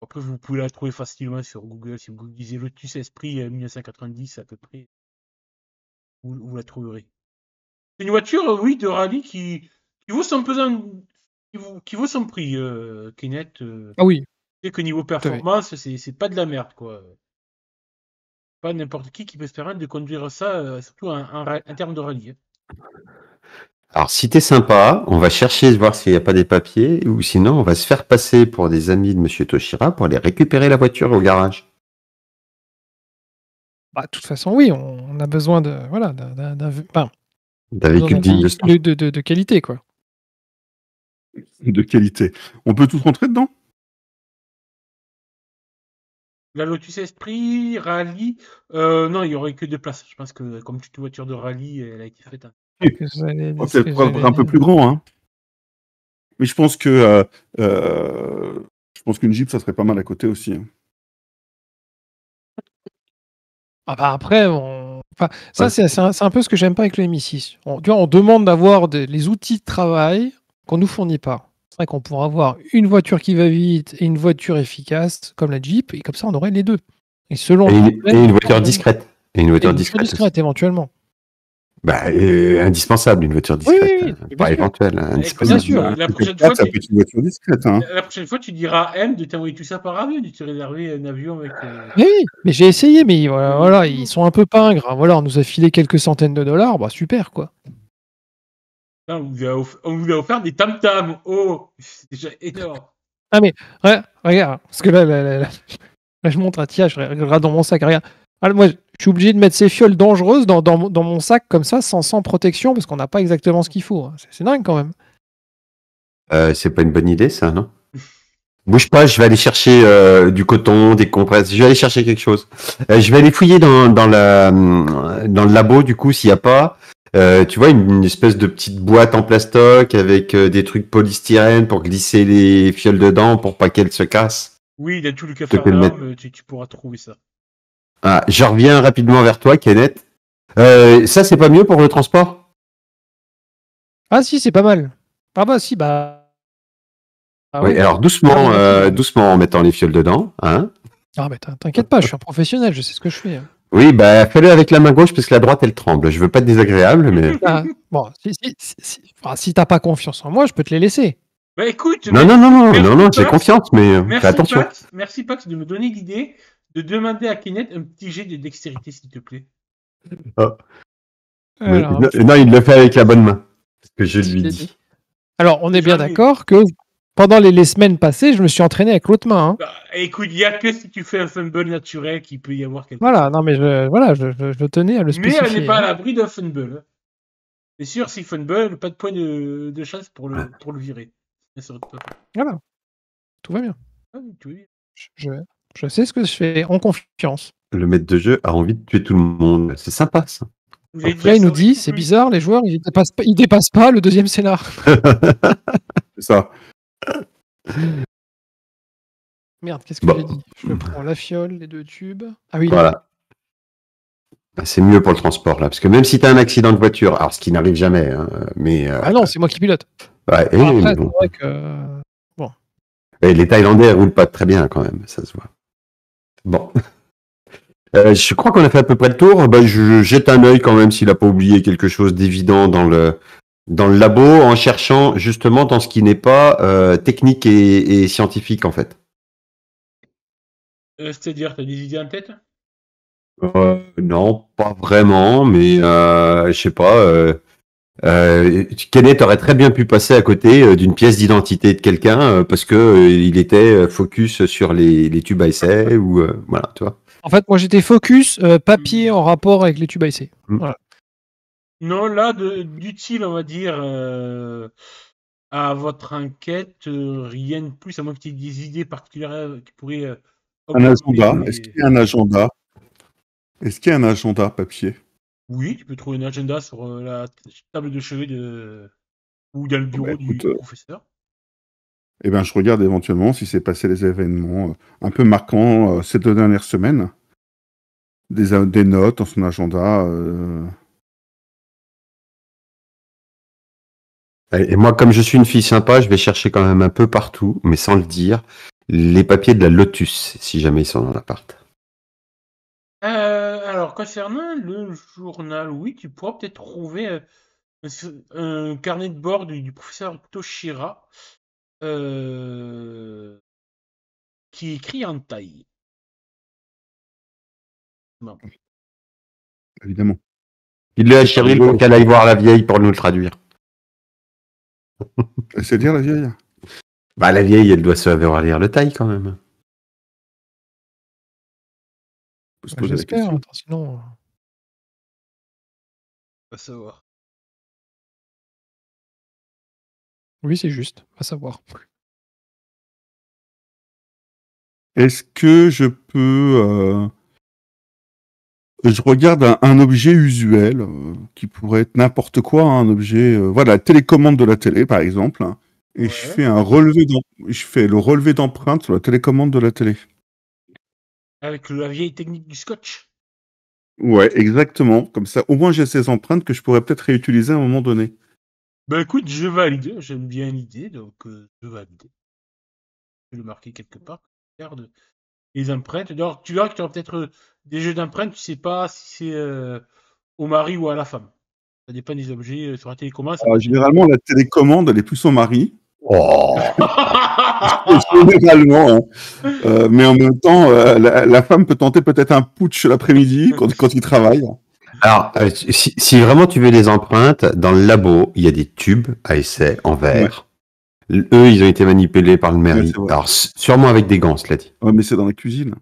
Après, vous pouvez la trouver facilement sur Google. Si vous lisez Lotus Esprit 1990 à peu près, vous la trouverez. C'est une voiture, oui, de rallye qui vaut son pesant, qui vaut son prix, Kenneth. Ah oui. sais que niveau performance, c'est pas de la merde, quoi. Pas n'importe qui peut se permettre de conduire ça, surtout en termes de rallye. Alors, si t'es sympa, on va chercher voir s'il n'y a pas des papiers, ou sinon, on va se faire passer pour des amis de Monsieur Toshira pour aller récupérer la voiture au garage. Bah, de toute façon, oui, on a besoin de voilà D'un véhicule digne de ce nom. de qualité, quoi. De qualité. On peut tous rentrer dedans? La Lotus Esprit, rallye, non, il y aurait que 2 places. Je pense que comme toute voiture de rallye, elle a été faite. C'est un peu plus grand, hein. Mais je pense que qu'une Jeep, ça serait pas mal à côté aussi, hein. Ah bah après, ça Ouais. c'est un peu ce que j'aime pas avec le MI6. Tu vois, on demande d'avoir les outils de travail qu'on nous fournit pas. C'est vrai qu'on pourrait avoir une voiture qui va vite et une voiture efficace comme la Jeep, et comme ça on aurait les deux. Et selon Et le une voiture discrète. Et une voiture discrète. aussi. éventuellement. Bah, indispensable, une voiture discrète. Oui, bien Pas sûr. éventuelle, Bien indispensable. sûr. Bah, La prochaine ça fois, peut être une voiture discrète, hein. La prochaine fois, tu diras à M de t'envoyer tout ça par avion, de te réserver un avion avec. Mais oui, mais j'ai essayé, mais voilà, ils sont un peu pingres, hein. Voilà, on nous a filé quelques centaines de dollars, bah super quoi. Non, on vous a offert des tam-tams. Oh, c'est déjà énorme. Ouais, regarde, parce que là, je montre à Tia, je regarde dans mon sac, regarde. Ah, moi, je suis obligé de mettre ces fioles dangereuses dans mon sac comme ça, sans protection, parce qu'on n'a pas exactement ce qu'il faut, hein. C'est dingue quand même. C'est pas une bonne idée, ça, non? Bouge pas, je vais aller chercher du coton, des compresses. Je vais aller chercher quelque chose. Je vais aller fouiller dans le labo, du coup, s'il n'y a pas. Tu vois, une espèce de petite boîte en plastoc avec des trucs polystyrène pour glisser les fioles dedans pour pas qu'elles se cassent. Oui, dans tout le peux le mettre. Cafarnaum, tu pourras trouver ça. Ah, je reviens rapidement vers toi, Kenneth. Ça, c'est pas mieux pour le transport? Ah si, c'est pas mal. Ah bah si, bah... Ah Oui, oui. alors doucement, doucement en mettant les fioles dedans, hein. Ah mais t'inquiète pas, je suis un professionnel, je sais ce que je fais, hein. Oui, bah fais-le avec la main gauche parce que la droite elle tremble. Je veux pas être désagréable, mais Ah, bon, si t'as pas confiance en moi, je peux te les laisser. Bah écoute, non, j'ai confiance, mais fais merci attention. merci Pax de me donner l'idée de demander à Kenneth un petit jet de dextérité, s'il te plaît. Alors, Non, il le fait avec la bonne main. Ce que je lui dis. Alors, on est bien Jamais. d'accord que pendant les semaines passées, je me suis entraîné avec l'autre main, hein. Bah, écoute, il n'y a que si tu fais un fumble naturel qu'il peut y avoir quelque Voilà, chose. non mais je tenais à le Mais spécifier. elle n'est pas à hein. l'abri d'un fumble. C'est sûr, si fumble, pas de point de chance pour le virer. Ça serait tout à fait. Voilà, tout va bien. Ah oui, tu veux. Je sais ce que je fais, en confiance. Le maître de jeu a envie de tuer tout le monde. C'est sympa ça. Après, il nous dit, c'est bizarre, les joueurs, ils dépassent pas le deuxième scénar. C'est ça. Merde, qu'est-ce que Bon. j'ai dit? Je prends la fiole, les 2 tubes. Ah oui, Voilà. Bah, c'est mieux pour le transport là, parce que même si t'as un accident de voiture, alors ce qui n'arrive jamais, hein, mais Ah non, c'est moi qui pilote. ouais, Après, mais c'est bon. vrai que... Et les Thaïlandais roulent pas très bien quand même, ça se voit. Bon. Je crois qu'on a fait à peu près le tour. Bah, je jette un œil quand même s'il a pas oublié quelque chose d'évident dans le labo, en cherchant justement dans ce qui n'est pas technique et scientifique en fait. C'est-à-dire, t'as des idées en tête? Non, pas vraiment, mais je sais pas. Kenneth aurait très bien pu passer à côté d'une pièce d'identité de quelqu'un parce que il était focus sur les tubes à essai ou voilà, tu vois. En fait, moi, j'étais focus papier en rapport avec les tubes à essai. Voilà. Non, là, d'utile, on va dire, à votre enquête, rien de plus, à moins que tu aies des idées particulières qui pourraient... Un agenda. augmenter Est-ce qu'il y a un agenda? Est-ce qu'il y a un agenda papier? Oui, tu peux trouver un agenda sur la table de chevet ou dans le bureau Bah, du écoute, professeur. Eh bien, je regarde éventuellement si c'est passé les événements un peu marquants ces 2 dernières semaines. Des notes dans son agenda. Et moi, comme je suis une fille sympa, je vais chercher quand même un peu partout, mais sans le dire, les papiers de la Lotus, si jamais ils sont dans l'appart. Alors, concernant le journal, oui, tu pourras peut-être trouver un carnet de bord du professeur Toshira, qui qui est écrit en thaï. Non. Évidemment. Dis-le à Cheryl pour qu'elle aille voir la vieille pour nous le traduire. C'est dire la vieille. Bah, la vieille, elle doit savoir lire le thaï quand même. Faut se poser la J'espère, question. attends, sinon. Pas savoir. Oui, c'est juste, à savoir. Est-ce que je peux... je regarde un objet usuel qui pourrait être n'importe quoi, hein, un objet... voilà, la télécommande de la télé, par exemple. Hein, et Ouais. je fais je fais le relevé d'empreinte sur la télécommande de la télé. Avec la vieille technique du scotch. Ouais, exactement. Comme ça, au moins j'ai ces empreintes que je pourrais peut-être réutiliser à un moment donné. Ben écoute, je valide. J'aime bien l'idée, donc je valide. Je vais le marquer quelque part. Regarde les empreintes. Alors, tu verras que tu auras peut-être des jeux d'empreintes, tu sais pas si c'est au mari ou à la femme. Ça dépend des objets sur la télécommande. Ça peut être- Généralement, la télécommande, elle est plus au mari. Oh. Généralement, hein. Mais en même temps, la femme peut tenter peut-être un putsch l'après-midi quand il travaille. Alors, si vraiment tu veux des empreintes, dans le labo, il y a des tubes à essai en verre. Eux, ils ont été manipulés par le mari. Ouais, c'est vrai. Alors, sûrement avec des gants, cela dit. Ouais, mais c'est dans la cuisine.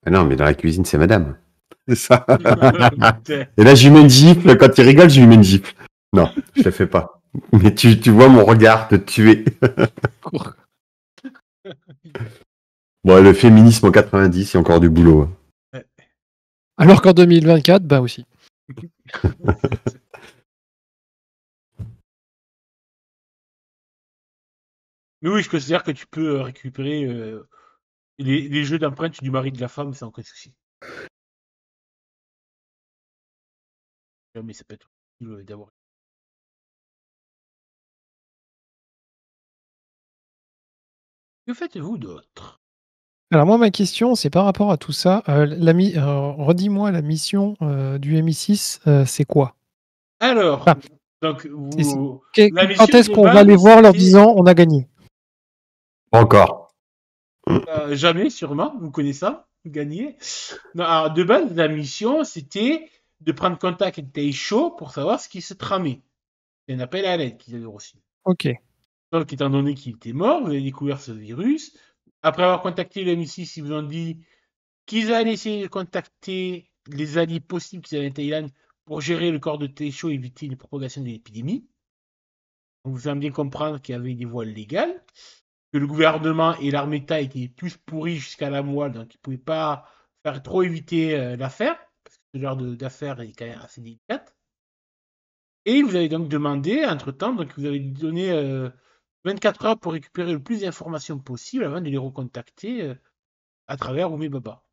Ah non, mais dans la cuisine, c'est madame. C'est ça. Et là, je lui mets une gifle. Quand il rigole, je lui mets une gifle. Non, je le fais pas. Mais tu vois mon regard te tuer. Bon, le féminisme en 90, il y a encore du boulot. Alors qu'en 2024, bah aussi. Mais oui, je considère que tu peux récupérer les jeux d'empreintes du mari de la femme sans aucun souci. Mais ça peut être utile d'avoir. Que faites-vous d'autre? Alors moi, ma question, c'est par rapport à tout ça. Redis-moi, la mission du MI6, c'est quoi? Alors, Ah. donc, Quand mission est-ce de qu'on va base, les voir leur c'était- disant on a gagné? Encore. Jamais, sûrement, vous connaissez ça, gagner. Non, alors, de base, la mission, c'était de prendre contact avec Taisho pour savoir ce qui se tramait. C'est un appel à l'aide qu'ils avaient reçu. Ok. Donc, étant donné qu'il était mort, vous avez découvert ce virus. Après avoir contacté le M6, ils vous ont dit qu'ils allaient essayer de contacter les alliés possibles qu'ils avaient en Thaïlande pour gérer le corps de Taisho et éviter une propagation de l'épidémie. Donc, vous allez bien comprendre qu'il y avait des voies légales, que le gouvernement et l'armée thaï étaient tous pourris jusqu'à la moelle, donc ils ne pouvaient pas faire trop éviter l'affaire, parce que ce genre d'affaire est quand même assez délicate. Et il vous avez donc demandé, entre-temps, donc vous avez donné 24 heures pour récupérer le plus d'informations possible avant de les recontacter à travers Oumé Baba.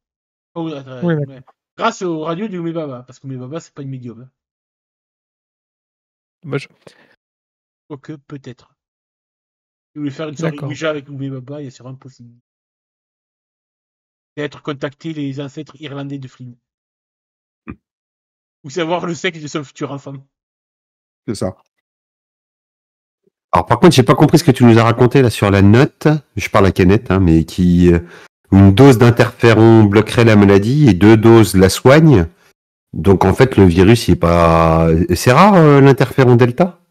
Oh, Oui, ouais. Grâce aux radios de Oumé Baba, parce que Oumé Baba, c'est pas une médium. Hein. Dommage. Quoique, peut-être. Si vous voulez faire une soirée D'accord. Ouija avec Oumé Baba, il y a sûrement possible. D'être contacter les ancêtres irlandais de Flynn. Ou savoir le sexe de son futur enfant. C'est ça. Alors, par contre, j'ai pas compris ce que tu nous as raconté là sur la note. Je parle à Kenneth, hein, mais qui une dose d'interféron bloquerait la maladie et 2 doses la soignent. Donc, en fait, le virus, il est pas. C'est rare l'interféron delta.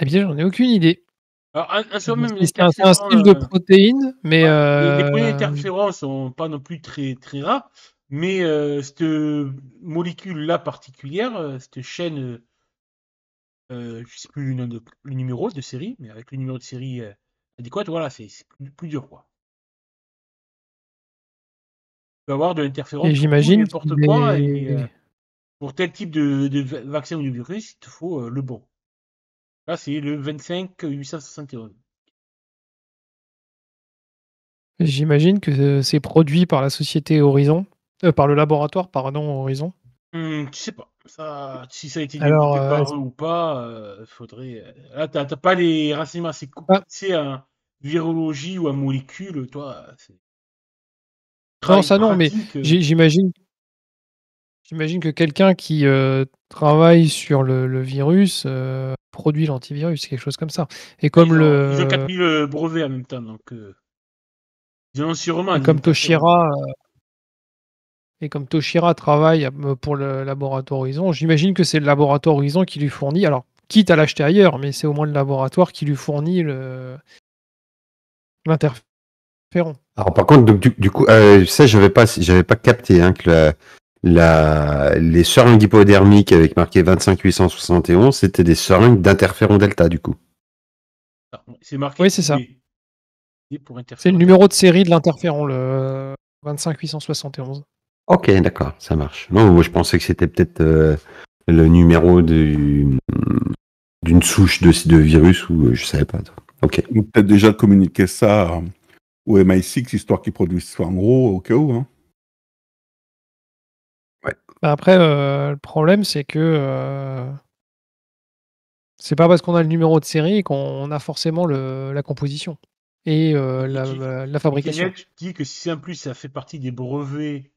Eh bien, j'en ai aucune idée. Alors, en soi-même, C'est un style de protéines, mais les premiers interférons sont pas non plus très, très rares, mais cette molécule-là particulière, cette chaîne, je sais plus le numéro de série, mais avec le numéro de série adéquat, voilà, c'est plus dur, quoi. Tu peux avoir de l'interféron et pour tout et j'imagine n'importe qu'il quoi, est- et pour tel type de vaccin ou de virus, il te faut le bon. Là, c'est le 25 871. J'imagine que c'est produit par la société Horizon, par le laboratoire, pardon, Horizon. Tu sais pas. Ça, si ça a été Alors, développé par eux ou pas, faudrait. Là, t'as pas les renseignements assez poussés en virologie ou en molécules, toi. Non, ça non, mais pratique, j'imagine J'imagine que quelqu'un qui travaille sur le virus produit l'antivirus, quelque chose comme ça. Et comme Ils ont 4000 brevets en même temps, donc ils en ont sûrement et des comme interférences. Toshira travaille pour le laboratoire Horizon, j'imagine que c'est le laboratoire Horizon qui lui fournit, alors quitte à l'acheter ailleurs, mais c'est au moins le laboratoire qui lui fournit l'interféron. Alors par contre, donc, du coup, ça j'avais pas capté hein, que les seringues hypodermiques avec marqué 25871, c'était des seringues d'interféron delta du coup. Ah, c'est marqué Oui, c'est ça. ID pour C'est interféron. le numéro de série de l'interféron, le 25871. Ok, d'accord, ça marche. Non, moi je pensais que c'était peut-être le numéro d'une souche de virus ou je savais pas. Ok. Ou peut-être déjà communiquer ça au MI6, histoire qu'ils produisent ça en gros, au cas où. Hein. Bah, après, le problème, c'est que c'est pas parce qu'on a le numéro de série qu'on a forcément la composition et la fabrication. Kenneth dit que si en plus ça fait partie des brevets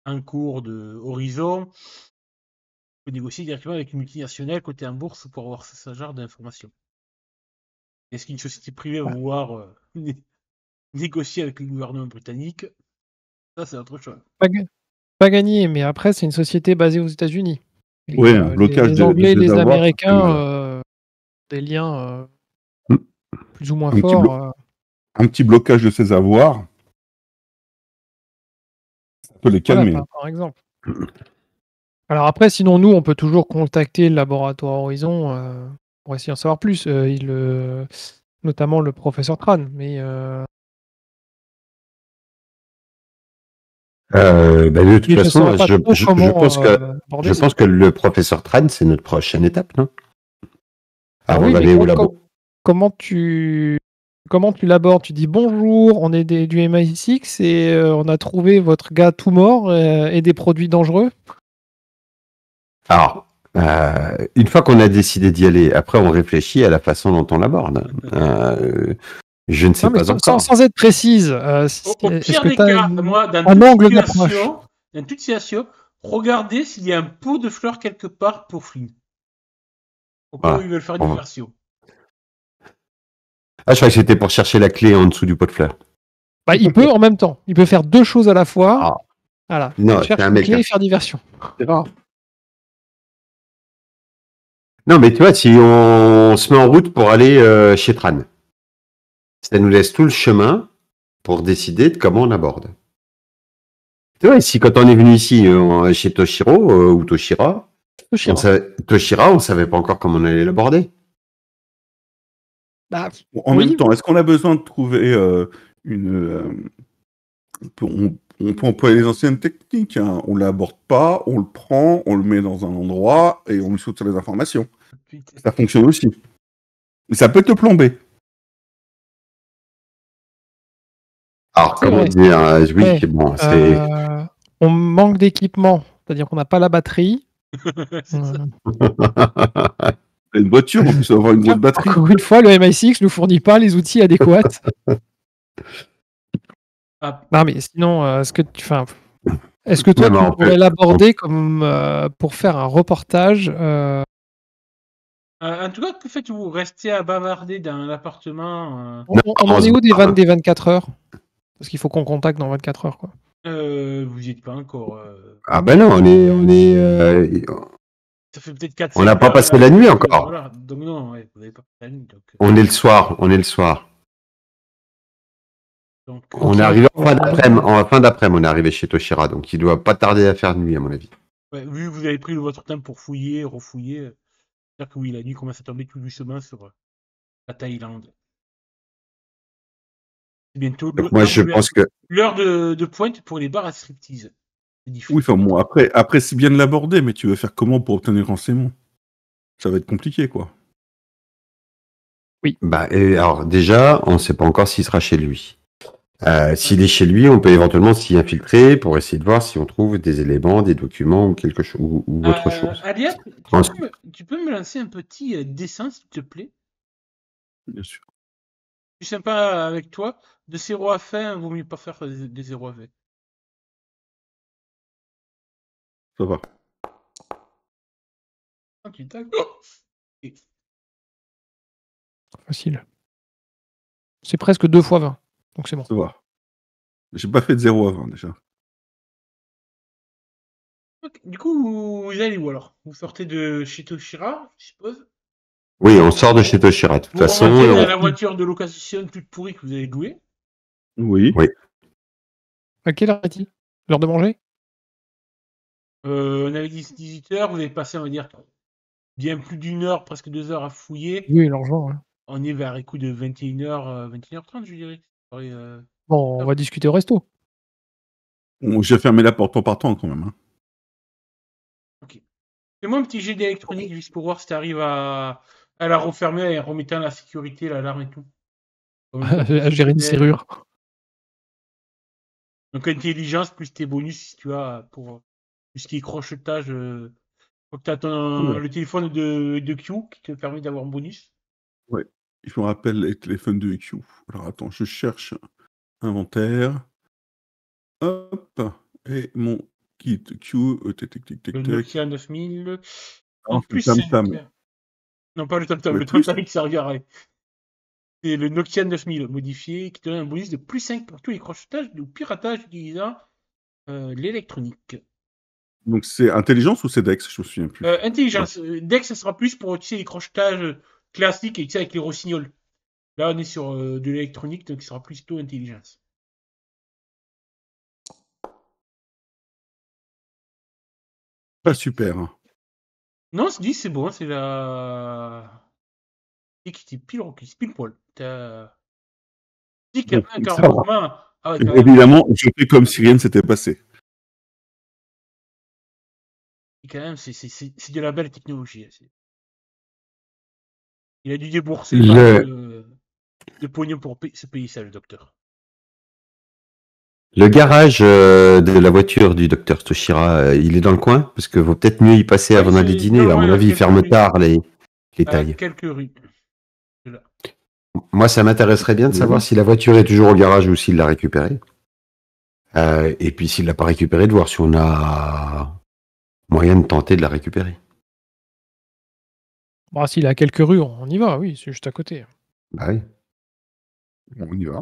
en cours de Horizon, on peut négocier directement avec une multinationale côté en bourse pour avoir ce genre d'informations. Est-ce qu'une société privée va vouloir négocier avec le gouvernement britannique? Ça, c'est autre chose. Pas gagné, mais après, c'est une société basée aux États-Unis. Et, Oui, un blocage les Anglais et de les avoirs, Américains, des liens plus ou moins un petit forts. un petit blocage de ses avoirs, ça peut les Voilà, calmer. par exemple. Alors après, sinon, nous, on peut toujours contacter le laboratoire Horizon pour essayer d'en savoir plus. Notamment le professeur Tran. Mais De toute je façon, saurais pas trop je comment aborder je ça. pense que le professeur Tran, c'est notre prochaine étape, non? Ah Avant oui, mais d'aller au labo. comment tu l'abordes? Tu dis bonjour, on est du MI6 et on a trouvé votre gars tout mort et des produits dangereux. Alors, une fois qu'on a décidé d'y aller, après on réfléchit à la façon dont on l'aborde. Je ne sais Non, mais pas encore. sans être précise, Au est-ce pire que des tu as cas, moi, un angle d'approche? dans toute situation, regardez s'il y a un pot de fleurs quelque part pour Flynn. Au cas où Voilà. ils veulent faire On va- diversion. Ah, je croyais que c'était pour chercher la clé en dessous du pot de fleurs. Bah, il peut en même temps. Il peut faire deux choses à la fois. Ah, Voilà. non, c'est Chercher un une mec. clé Hein. et faire diversion. C'est rare. Non, mais tu vois, si on se met en route pour aller chez Tran, ça nous laisse tout le chemin pour décider de comment on aborde. Tu vois, si quand on est venu ici chez Toshiro ou Toshira, Toshira, on savait pas encore comment on allait l'aborder. Bah, En oui. même temps, est-ce qu'on a besoin de trouver une. On peut employer les anciennes techniques. Hein. On ne l'aborde pas, on le prend, on le met dans un endroit et on lui saute sur les informations. Ça fonctionne aussi. Mais ça peut te plomber. Alors, C'est comment vrai. dire oui, Ouais. bon, c'est. On manque d'équipement. C'est-à-dire qu'on n'a pas la batterie. C'est ça. Une voiture, en plus, avoir une grosse batterie. Encore une fois, le MI6 ne nous fournit pas les outils adéquats. Ah, Non, mais sinon, est-ce que toi, Non, mais tu on pourrais peut- l'aborder comme pour faire un reportage en tout cas, que faites-vous? Restez à bavarder dans l'appartement on en est où des 24 heures? Parce qu'il faut qu'on contacte dans 24 heures, quoi. vous n'y êtes pas encore. Ah ben non, Ça fait peut-être 4 on n'a pas heures, passé là, la nuit donc, encore. voilà. Donc non, ouais, vous n'avez pas passé la nuit. Donc, On est le soir. donc, On est arrivé en fin d'après-midi, on est arrivé chez Toshira, donc il doit pas tarder à faire nuit à mon avis. ouais, vu que vous avez pris votre temps pour fouiller, refouiller, c'est-à-dire que oui, la nuit commence à tomber tout doucement sur la Thaïlande. C'est bientôt Donc moi je pense que l'heure de pointe pour les bars à striptease. C'est Oui, difficile. enfin bon, après c'est bien de l'aborder, mais tu veux faire comment pour obtenir le renseignement? Ça va être compliqué, quoi. alors déjà, on ne sait pas encore s'il sera chez lui. S'il est chez lui, on peut éventuellement s'y infiltrer pour essayer de voir si on trouve des éléments, des documents ou quelque chose ou autre chose. Alia, tu peux me lancer un petit dessin, s'il te plaît? Bien sûr. Je suis sympa avec toi. De 0 à fin, vaut mieux pas faire des 0 à 20. Ça va. 38 d'accord. Et Facile. C'est presque 2 fois 20. Donc c'est bon. Ça va. J'ai pas fait de 0 à 20 déjà. ok. Du coup, vous allez où alors? Vous sortez de chez Toshira, je suppose. Oui, on sort de chez Toshira. De toute Vous façon, remontez dans la voiture de location toute pourrie que vous avez louée. Oui. Oui. À quelle heure est-il? L'heure de manger? On avait dit 18h, vous avez passé, on va dire, bien plus d'une heure, presque 2 heures à fouiller. Oui, l'argent. Ouais. On est vers les coups de 21h, 21h30, je dirais. Bon, on va discuter au resto. Bon, j'ai fermé la porte en partant quand même. Hein. Fais-moi un petit jet d'électronique juste pour voir si tu arrives à la refermer et en remettant la sécurité, l'alarme et tout. À gérer une serrure. Donc intelligence plus tes bonus si tu as pour tout ce qui est crochetage. Faut que tu as le téléphone de Q qui te permet d'avoir un bonus. Ouais. Je me rappelle les téléphones de Q. Alors attends, je cherche inventaire. Hop. Et mon kit Q. Le Nokia 9000. Ah, En c'est plus, le Tam-Tam. non, pas le Tam-Tam. Ouais, Le plus. Tam-Tam qui servira. C'est le Nokia 9000 modifié qui te donne un bonus de plus 5 pour tous les crochetages ou piratages utilisant l'électronique. Donc c'est intelligence ou c'est Dex? Je me souviens plus. Intelligence. Dex, ça sera plus pour les crochetages classiques et avec les rossignols. Là, on est sur de l'électronique, donc ça sera plus plutôt intelligence. Pas super. Hein. Non, c'est bon, c'est la. Et qui était pile poil. T'as. Dis qu'il y a un carrément. Ah ouais, évidemment, je fais comme si rien ne s'était passé. Quand même, c'est de la belle technologie. Il a dû débourser de pognon pour se payer ça, le docteur. Le garage de la voiture du docteur Toshira, il est dans le coin? Parce que vaut peut-être mieux y passer avant d'aller dîner. À mon avis, il ferme tard les tailles. Quelques rues. Là. Moi, ça m'intéresserait bien de savoir si la voiture est toujours au garage ou s'il l'a récupérée. Et puis, s'il l'a pas récupérée, de voir si on a moyen de tenter de la récupérer. Bah, s'il est à quelques rues, on y va, oui, c'est juste à côté. Bah oui. Bon, on y va.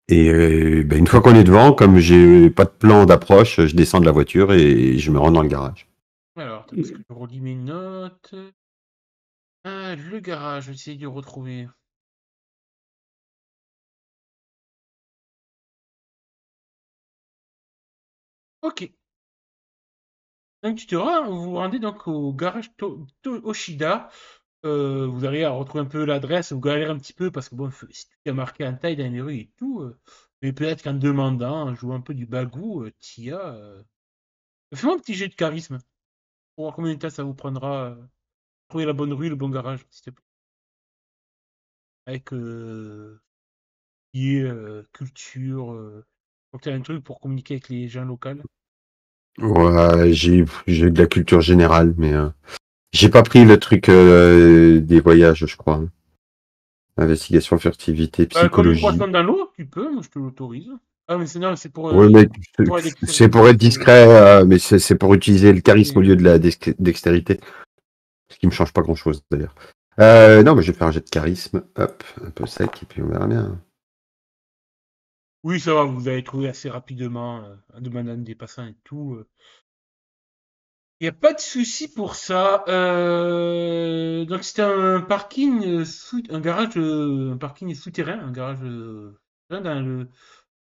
Et une fois qu'on est devant, comme j'ai pas de plan d'approche, je descends de la voiture et je me rends dans le garage. Alors, parce que je relis mes notes. Le garage, j'essaie de le retrouver. Ok. Donc vous vous rendez donc au garage Oshida. Vous arrivez à retrouver un peu l'adresse, vous galérez un petit peu parce que bon, si tu as marqué en taille dans les rues et tout, mais peut-être qu'en demandant, en jouant un peu du bagou, Tia. Fais-moi un petit jet de charisme pour voir combien de temps ça vous prendra trouver la bonne rue, le bon garage, s'il te plaît. Avec qui est culture. Faut que tu as un truc pour communiquer avec les gens locaux. Ouais, j'ai de la culture générale, mais j'ai pas pris le truc des voyages, je crois. Investigation, furtivité, psychologie. Comme les poissons dans l'eau, tu peux, moi je te l'autorise. Ah, mais c'est pour. Oui, mais c'est pour être discret, mais c'est pour utiliser le charisme au lieu de la dextérité. Ce qui me change pas grand chose d'ailleurs. Non, mais je vais faire un jet de charisme. Hop, un peu sec, et puis on verra bien. Oui, ça va, vous allez trouver assez rapidement, en demandant des passants et tout. Il n'y a pas de souci pour ça. Donc c'était un parking, un garage, un parking souterrain, un garage dans le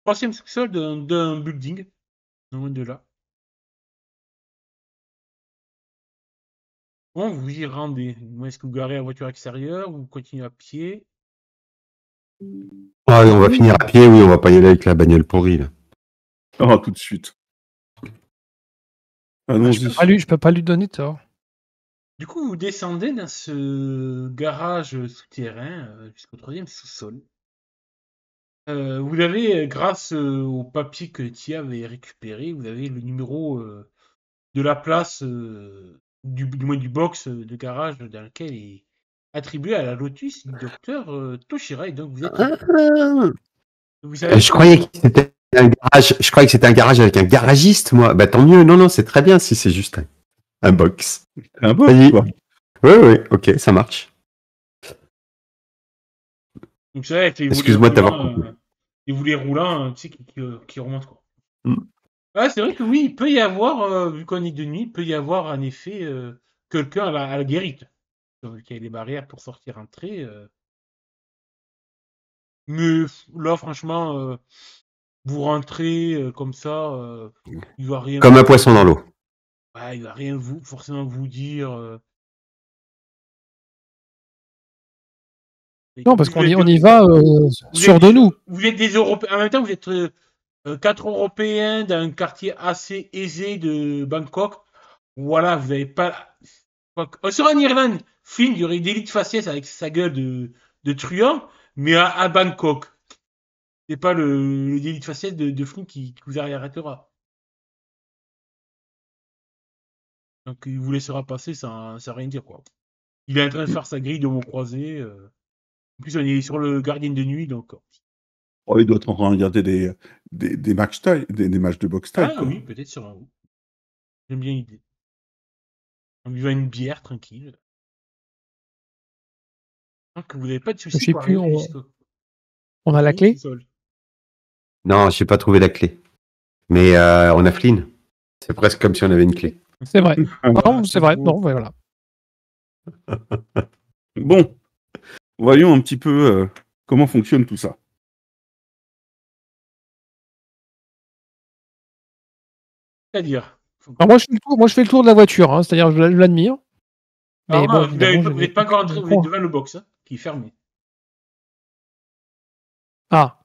troisième sous-sol d'un building, non loin de là. Bon, vous y rendez. Est-ce que vous garez la voiture extérieure ou vous continuez à pied? Ah, on va finir à pied, oui, on va pas y aller avec la bagnole pourrie, là. Ah, tout de suite. Allons-y. Je peux pas lui donner tort. Du coup, vous descendez dans ce garage souterrain jusqu'au troisième sous-sol. Vous avez, grâce au papier que Tia avait récupéré, vous avez le numéro de la place, du moins du box de garage dans lequel est attribué à la Lotus du docteur Toshira. Et donc vous êtes. Vous savez Je croyais qu'il s'était Je croyais que c'était un garage avec un garagiste, moi. Bah tant mieux. Non, c'est très bien si c'est juste un box. Un peu, Vas-y. quoi. Oui, ok, ça marche. Donc c'est vrai, avec les volets Excuse-moi de t'avoir roulants, coupé. les volets roulants, tu sais, qui remontent, quoi. Mm. Ouais, c'est vrai que oui, il peut y avoir, vu qu'on est de nuit, il peut y avoir un effet quelqu'un à la guérite. Donc il y a les barrières pour sortir, entrer. Mais là, franchement, vous rentrez comme ça, il va rien. Comme un poisson dans l'eau. Ouais, il va rien forcément vous dire. Non, parce qu'on Vous êtes on y va vous sûr êtes de des, nous. vous êtes des Européens. En même temps, vous êtes 4 Européens d'un quartier assez aisé de Bangkok. Voilà, vous n'avez pas. Sur en Irlande, Flynn, il y aurait une élite faciès avec sa gueule de truand, mais à Bangkok. C'est pas le délit de faciès de Flynn qui vous arrêtera. Donc il vous laissera passer sans rien dire, quoi. Il est en train de faire sa grille de mots croisés. En plus, on est sur le gardien de nuit, donc. Oh, il doit être en train de regarder des matchs des matchs de boxe taille, Ah quoi. oui, peut-être sur un. J'aime bien l'idée. On buvant une bière tranquille. Donc vous n'avez pas de Je soucis sais pour plus, arriver jusqu'au. on a la clé. sous-sol. Non, j'ai pas trouvé la clé. Mais on a Flynn. C'est presque comme si on avait une clé. C'est vrai. Ah, Non, c'est vrai. beau. Non, ouais, voilà. Bon, voyons un petit peu comment fonctionne tout ça. C'est-à-dire. Alors moi, je fais le tour de la voiture, hein, c'est-à-dire je l'admire. Mais Alors, bon, non, évidemment, vous n'êtes pas encore entré, vous êtes devant le box, hein, qui est fermé. Ah,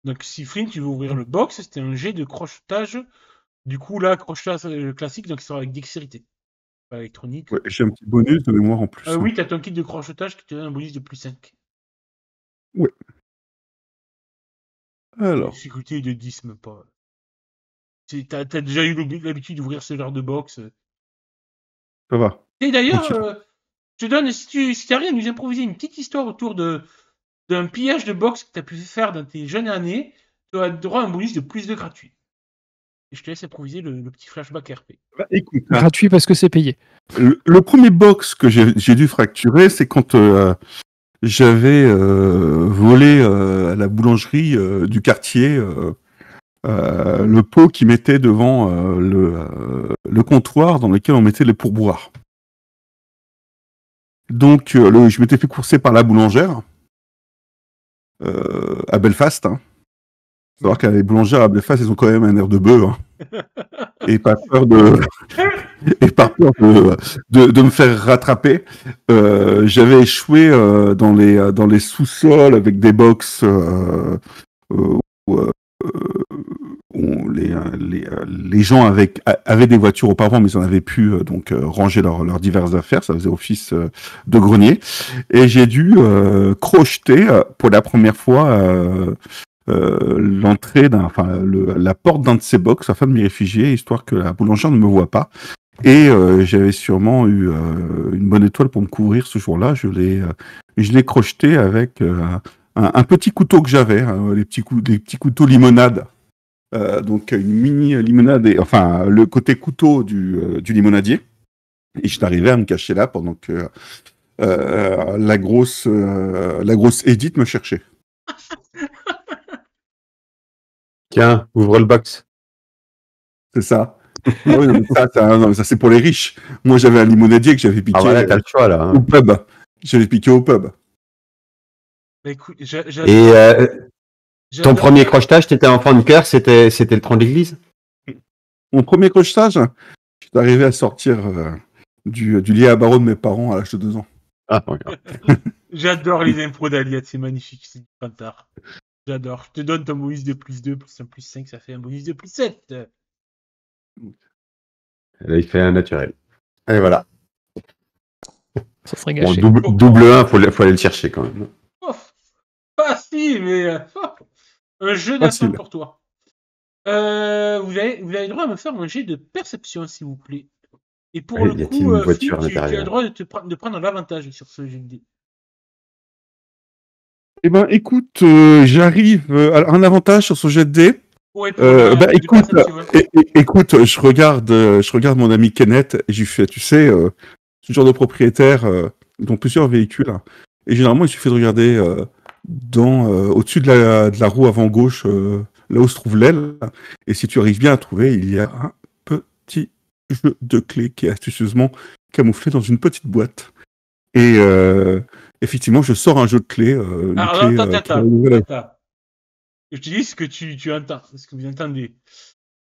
Donc si Flynn, tu veux ouvrir le box, c'était un jet de crochetage. Du coup, là, crochetage classique, donc il sera avec dextérité. Pas électronique. Ouais, j'ai un petit bonus de mémoire en plus. Oui, t'as ton kit de crochetage qui te donne un bonus de plus 5. Ouais. Alors, Difficulté de 10, même pas. T'as déjà eu l'habitude d'ouvrir ce genre de box. ça va. Et d'ailleurs, Tranquille. je te donne, si t'as rien à nous improviser une petite histoire autour d'un pillage de box que t'as pu faire dans tes jeunes années, tu as droit à un bonus de plus de gratuit. Et je te laisse improviser le petit flashback RP. Bah, écoute, hein, gratuit parce que c'est payé. le premier box que j'ai dû fracturer, c'est quand j'avais volé à la boulangerie du quartier le pot qui mettait devant le comptoir dans lequel on mettait les pourboires. Donc, je m'étais fait courser par la boulangère à Belfast. Hein. Faut savoir que les boulangères à Belfast, ils ont quand même un air de bœuf. Hein. Et pas peur de me faire rattraper. J'avais échoué dans les sous-sols avec des box où les gens avaient des voitures auparavant, mais ils en avaient pu donc ranger leurs diverses affaires. Ça faisait office de grenier. Et j'ai dû crocheter pour la première fois l'entrée la porte d'un de ces box afin de m'y réfugier, histoire que la boulangère ne me voie pas. Et j'avais sûrement eu une bonne étoile pour me couvrir ce jour-là. Je l'ai crocheté avec un petit couteau que j'avais, hein, les petits couteaux limonade. Donc une mini limonade, enfin le côté couteau du limonadier. Et je suis arrivé à me cacher là pendant que la grosse Edith me cherchait. Tiens, ouvre le box. C'est ça. Ah oui, non, mais ça, c'est pour les riches. Moi, j'avais un limonadier que j'avais piqué Ah voilà, t'as le choix là. au pub. J'avais piqué au pub. Bah écoute, Et ton premier crochetage, t'étais enfant de cœur, c'était le tronc d'église? Mon premier crochetage, je suis arrivé à sortir du lit à barreaux de mes parents à l'âge de 2 ans. Ah, regarde. J'adore les impros d'Aliat, c'est magnifique, c'est du pantard. J'adore. Je te donne ton bonus de plus 2, plus 1, plus 5, ça fait un bonus de plus 7. Là, il fait un naturel. Et voilà. Ça serait Bon, gâché. double 1, faut aller le chercher quand même. Oh, facile, mais un jeu Facile. d'enfant pour toi. Vous avez le droit à me faire un jet de perception, s'il vous plaît. Et pour Oui, le y a-t-il coup, une voiture Flynn, à tu as l'intérieur? le droit de prendre l'avantage sur ce jet de dés. Eh ben, écoute, j'arrive à un avantage sur son jet de dés. Ouais, Bah, de écoute, perception, hein. écoute, je regarde mon ami Kenneth et je lui fais, tu sais, ce genre de propriétaire, ils ont plusieurs véhicules, hein. Et généralement, il suffit de regarder au-dessus de la roue avant gauche, là où se trouve l'aile. Et si tu arrives bien à trouver, il y a un petit jeu de clés qui est astucieusement camouflé dans une petite boîte. Et effectivement, je sors un jeu de clés, une Alors, clé attends. Je te dis ce que tu entends, ce que vous entendez.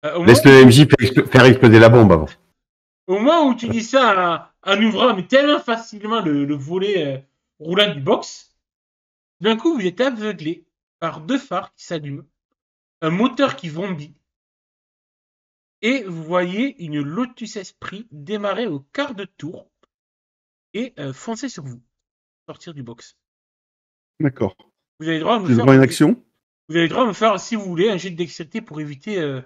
Laisse le MJ faire exploser la bombe avant. Au moment où tu dis ça en ouvrant mais tellement facilement le volet roulant du box, d'un coup vous êtes aveuglé par 2 phares qui s'allument, un moteur qui vrombit, et vous voyez une Lotus Esprit démarrer au quart de tour et foncer sur vous, sortir du box. D'accord. Vous avez le droit à me J'ai le faire, droit à une action. vous avez le droit à me faire, si vous voulez, un jet de dextérité pour éviter.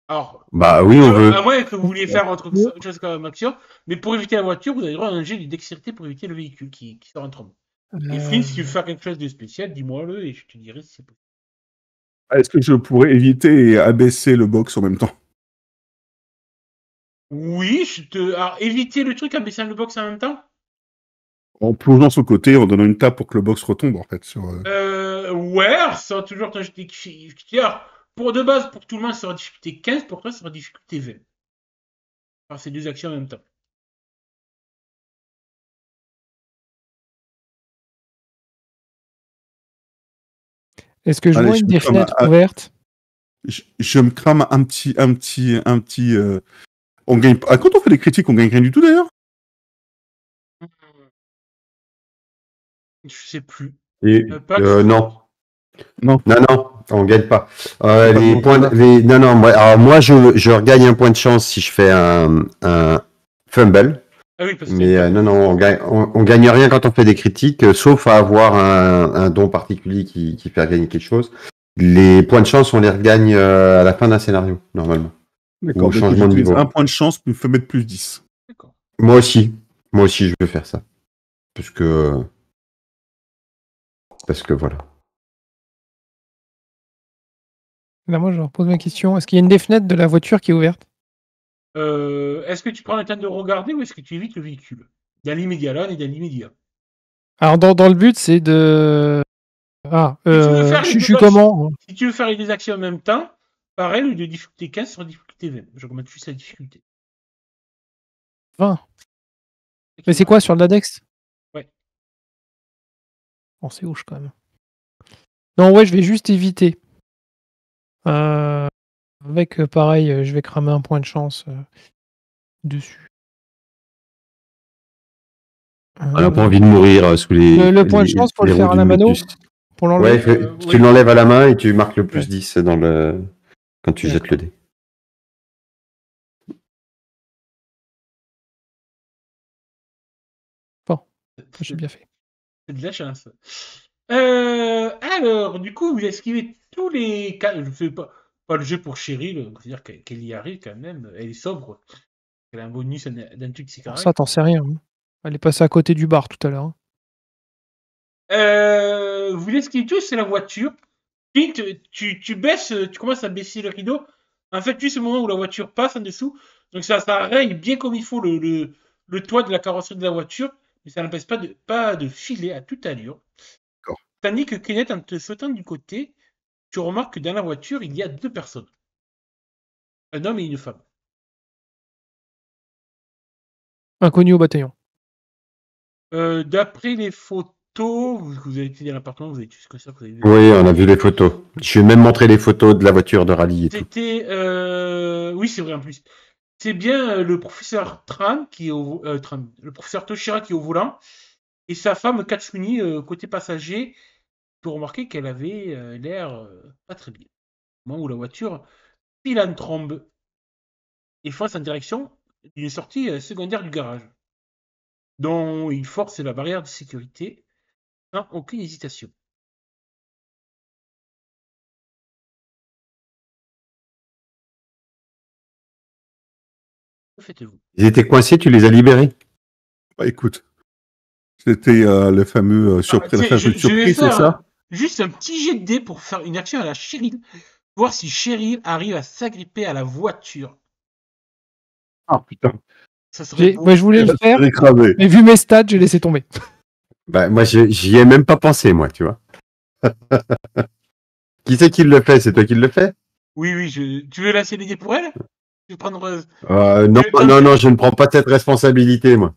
Alors, Bah oui, on veut. à moins que vous vouliez faire autre chose comme action, mais pour éviter la voiture, vous avez le droit à un jet de dextérité pour éviter le véhicule qui sort en trombe. Et Flynn, si tu veux faire quelque chose de spécial, dis-moi-le et je te dirai si c'est possible. Est-ce que je pourrais éviter et abaisser le box en même temps? Oui, alors, éviter le truc en baissant le box en même temps. En plongeant sur le côté, en donnant une tape pour que le box retombe, en fait. Ouais, alors, ça sera toujours ton jet de difficulté. Alors, pour de base, pour tout le monde, ça sera difficulté 15, pour toi, ça sera difficulté 20. Alors, c'est 2 actions en même temps. Est-ce que je Allez, vois je une me des crame fenêtres ouvertes? je me crame un petit. On gagne pas. Quand on fait des critiques, on gagne rien du tout d'ailleurs. Je sais plus. Et, Pax, non. Non. Non, on gagne pas. Pas Les bon, points, ça. non, moi je regagne un point de chance si je fais un fumble. Ah oui, parce que Mais non, on gagne rien quand on fait des critiques, sauf à avoir un don particulier qui fait gagner quelque chose. Les points de chance, on les regagne à la fin d'un scénario, normalement. D'accord. Ou au Donc changement de j'utilise niveau. un point de chance, me fait mettre plus 10. D'accord. Moi aussi, je veux faire ça. Parce que voilà. Là, moi, je repose ma question. Est-ce qu'il y a une des fenêtres de la voiture qui est ouverte? Est-ce que tu prends le temps de regarder ou est-ce que tu évites le véhicule? Dans l'immédiat, là, on est dans l'immédiat. Alors, dans le but, c'est de. Ah, Si tu veux faire je les suis deux comment? Si tu veux faire les 2 actions en même temps, pareil, au lieu de difficulté 15 sur difficulté 20. J'augmente juste la difficulté. 20. Mais c'est quoi sur le Ladex? Ouais. Oh, c'est ouche quand même. Non, ouais, je vais juste éviter. Avec pareil, je vais cramer un point de chance dessus. On n'a pas envie de mourir sous les. Le point de chance, faut le roues faire à d'une la mano Lotus. pour l'enlever. Ouais, tu Oui. l'enlèves à la main et tu marques le plus Ouais. 10 quand tu jettes le dé. J'ai bien fait. C'est de la chance. Alors, du coup, vous esquivez tous les cas. Je fais pas le jeu pour Cheryl, c'est-à-dire qu'elle y arrive quand même. Elle est sobre. Elle a un bonus d'un truc, c'est Pour correct. ça, t'en sais rien. Hein. Elle est passée à côté du bar tout à l'heure. Hein. Vous esquivez tous, c'est la voiture. Puis tu baisses, tu commences à baisser le rideau. En fait, juste au moment où la voiture passe en dessous. Donc ça raye bien comme il faut le toit de la carrosserie de la voiture. Mais ça n'empêche pas de filer à toute allure. D'accord. Tandis que Kenneth, en te sautant du côté, tu remarques que dans la voiture, il y a 2 personnes. Un homme et une femme. Inconnu au bataillon. D'après les photos, vous avez été dans l'appartement, vous avez tout ce que ça, vous avez vu. Oui, on a vu les photos. Je vais même montrer les photos de la voiture de rallye et tout. C'était, oui, c'est vrai en plus. C'est bien le professeur Tran qui est le professeur Toshira qui est au volant et sa femme Katsuni côté passager. Tu remarquer qu'elle avait l'air pas très bien. Au moment où la voiture file en trombe et fonce en direction d'une sortie secondaire du garage, dont il force la barrière de sécurité sans aucune hésitation. Que faites-vous? Ils étaient coincés, tu les as libérés? Bah écoute, C'était le fameux surprise, la fameuse je vais surprise, c'est faire ça? juste un petit jet de dés pour faire une action à la Cheryl. Voir si Cheryl arrive à s'agripper à la voiture. Ah putain, Ça serait beau. Moi, je voulais le faire, j'ai écrasé. mais vu mes stats, j'ai laissé tomber. Bah, moi, j'y ai même pas pensé, moi, tu vois. Qui c'est qui le fait? C'est toi qui le fais? Oui, tu veux lancer les dés pour elle? Je vais prendre... Non, non, je ne prends pas cette responsabilité, moi.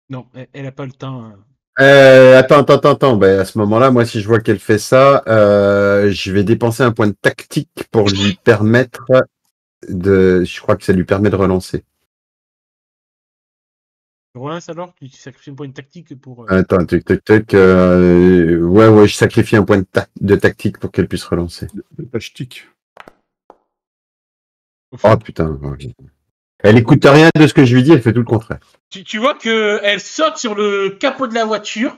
Non, elle a pas le temps. Hein. Attends. Ben, à ce moment-là, moi, si je vois qu'elle fait ça, je vais dépenser un point de tactique pour lui permettre de. Je crois que ça lui permet de relancer. Relance alors, tu sacrifies un point de tactique pour... Attends, tac. Ouais, je sacrifie un point de tactique pour qu'elle puisse relancer. Le tactique. Oh putain. Ouais. Elle écoute rien de ce que je lui dis, elle fait tout le contraire. Tu vois qu'elle saute sur le capot de la voiture,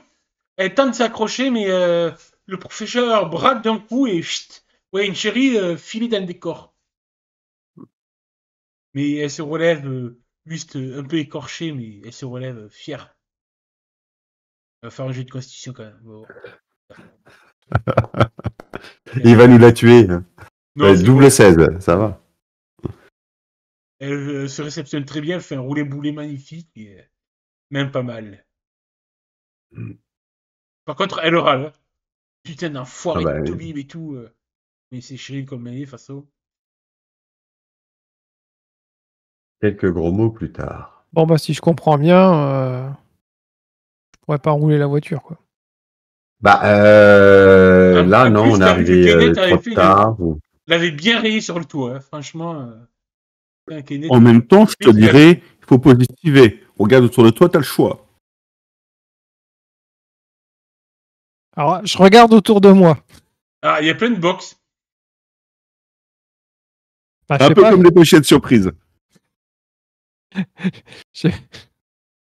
elle tente de s'accrocher, mais le professeur braque d'un coup et chut, ouais, une chérie filée dans le décor. Mais elle se relève, juste un peu écorchée, mais elle se relève fière. Elle va faire un jeu de constitution quand même. Bon. Il va nous la tuer. Non, c'est double bon. 16, ça va. Elle se réceptionne très bien, elle fait un roulé-boulé magnifique, et, même pas mal. Par contre, elle râle. Hein. Putain d'enfoiré Ah bah, de Toubib et tout. Mais c'est chérie comme elle est, façon. quelques gros mots plus tard. Bon, bah, si je comprends bien, je pourrais pas rouler la voiture, quoi. Bah, là, En non, plus, on est t'as vu que arrivé Kenneth trop avait fait tard. l'avait bien rayé sur le toit, hein. Franchement. Kenneth, En même temps, je te dirais, il faut positiver. Regarde autour de toi, t'as le choix. Alors, je regarde autour de moi. Ah, il y a plein de box. Bah, je Un sais peu pas, comme les pochettes surprises. je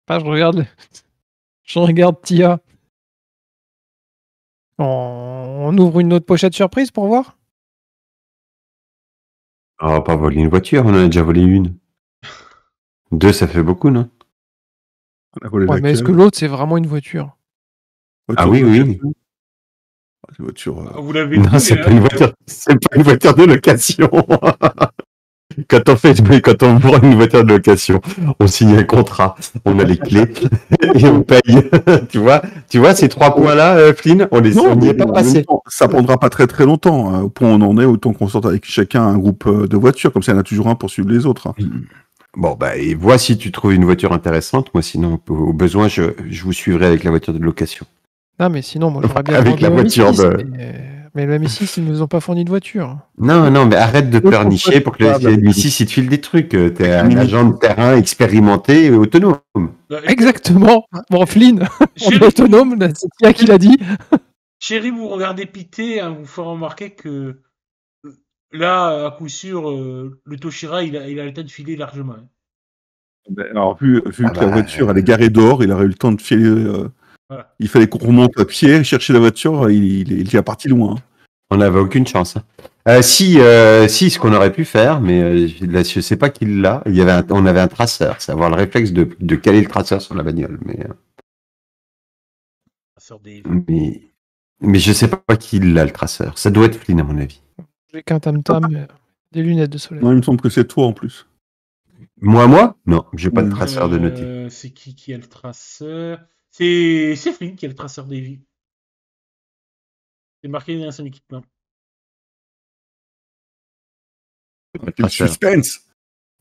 regarde, je regarde Tia. On ouvre une autre pochette surprise pour voir? On va pas voler une voiture, on en a déjà volé une. 2, ça fait beaucoup, non? On a volé Ouais, mais est-ce que laquelle? l'autre, c'est vraiment une voiture? Ah Voiture oui, de oui. location. Ah, c'est voiture. Ah, vous l'avez Non, vu, c'est là, pas une voiture. C'est pas une voiture de location. Quand on vend une voiture de location, on signe un contrat, on a les clés et on paye. Tu vois ces 3 points-là, Flynn, on n'y est pas en même passé. temps, ça prendra pas très très longtemps. Hein. Au point où on en est, autant qu'on sorte avec chacun un groupe de voitures. Comme ça, il y en a toujours un pour suivre les autres. Hein. Bon, bah, et vois si tu trouves une voiture intéressante. Moi, sinon, au besoin, je vous suivrai avec la voiture de location. Non, mais sinon, moi, j'aurais bien Avec demandé la au voiture M6, de. mais le M6, ils nous ont pas fourni de voiture. Non, mais arrête de pleurnicher pour que le Avec M6 il te file des trucs. T'es un Mini- agent de terrain expérimenté et autonome. Exactement. Bon, Flynn, on est Chérie, autonome, c'est Tia qui l'a dit. Chérie, vous regardez Pité, hein, vous ferez remarquer que là, à coup sûr, le Toshira, il a le temps de filer largement. Hein. Alors, vu Ah que la bah, voiture elle est garée dehors, il aurait eu le temps de filer. Voilà. Il fallait qu'on remonte à pied, chercher la voiture. Il est déjà parti loin. Hein. on n'avait aucune chance. Hein. Si, ce qu'on aurait pu faire, mais là, je sais pas qui l'a. On avait un traceur, c'est avoir le réflexe de caler le traceur sur la bagnole. Ça sort des... Mais je sais pas qui l'a, le traceur. Ça doit être Flynn, à mon avis. J'ai qu'un tam-tam, des lunettes de soleil. Non, il me semble que c'est toi en plus. Moi? Non, j'ai pas de traceur de noter. C'est qui a le traceur? C'est Flynn qui a le traceur des vies. C'est marqué dans son équipement. Le traceur. suspense.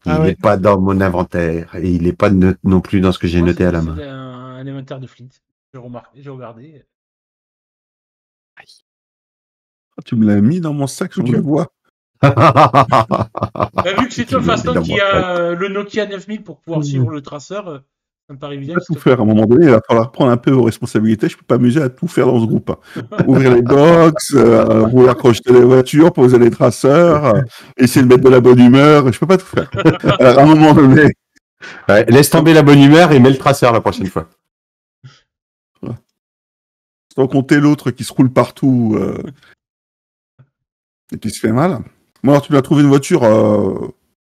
Il Ah n'est ouais. pas dans mon inventaire et il n'est pas non plus dans ce que j'ai noté à la main. C'est un inventaire de Flint. J'ai remarqué, j'ai regardé. Tu me l'as mis dans mon sac, je le vois. Bah, vu que c'est toi, Faston, qui a le Nokia 9000 pour pouvoir suivre le traceur, ça me paraît Je évident. peux pas tout faire. À un moment donné, il va falloir prendre un peu vos responsabilités. Je peux pas m'amuser à tout faire dans ce groupe. Ouvrir les box, vous accrocher les voitures, poser les traceurs, essayer de mettre de la bonne humeur. Je peux pas tout faire. Alors, à un moment donné, Ouais, laisse tomber la bonne humeur et mets le traceur la prochaine fois. sans compter l'autre qui se roule partout et qui se fait mal. Bon, alors tu dois trouver une voiture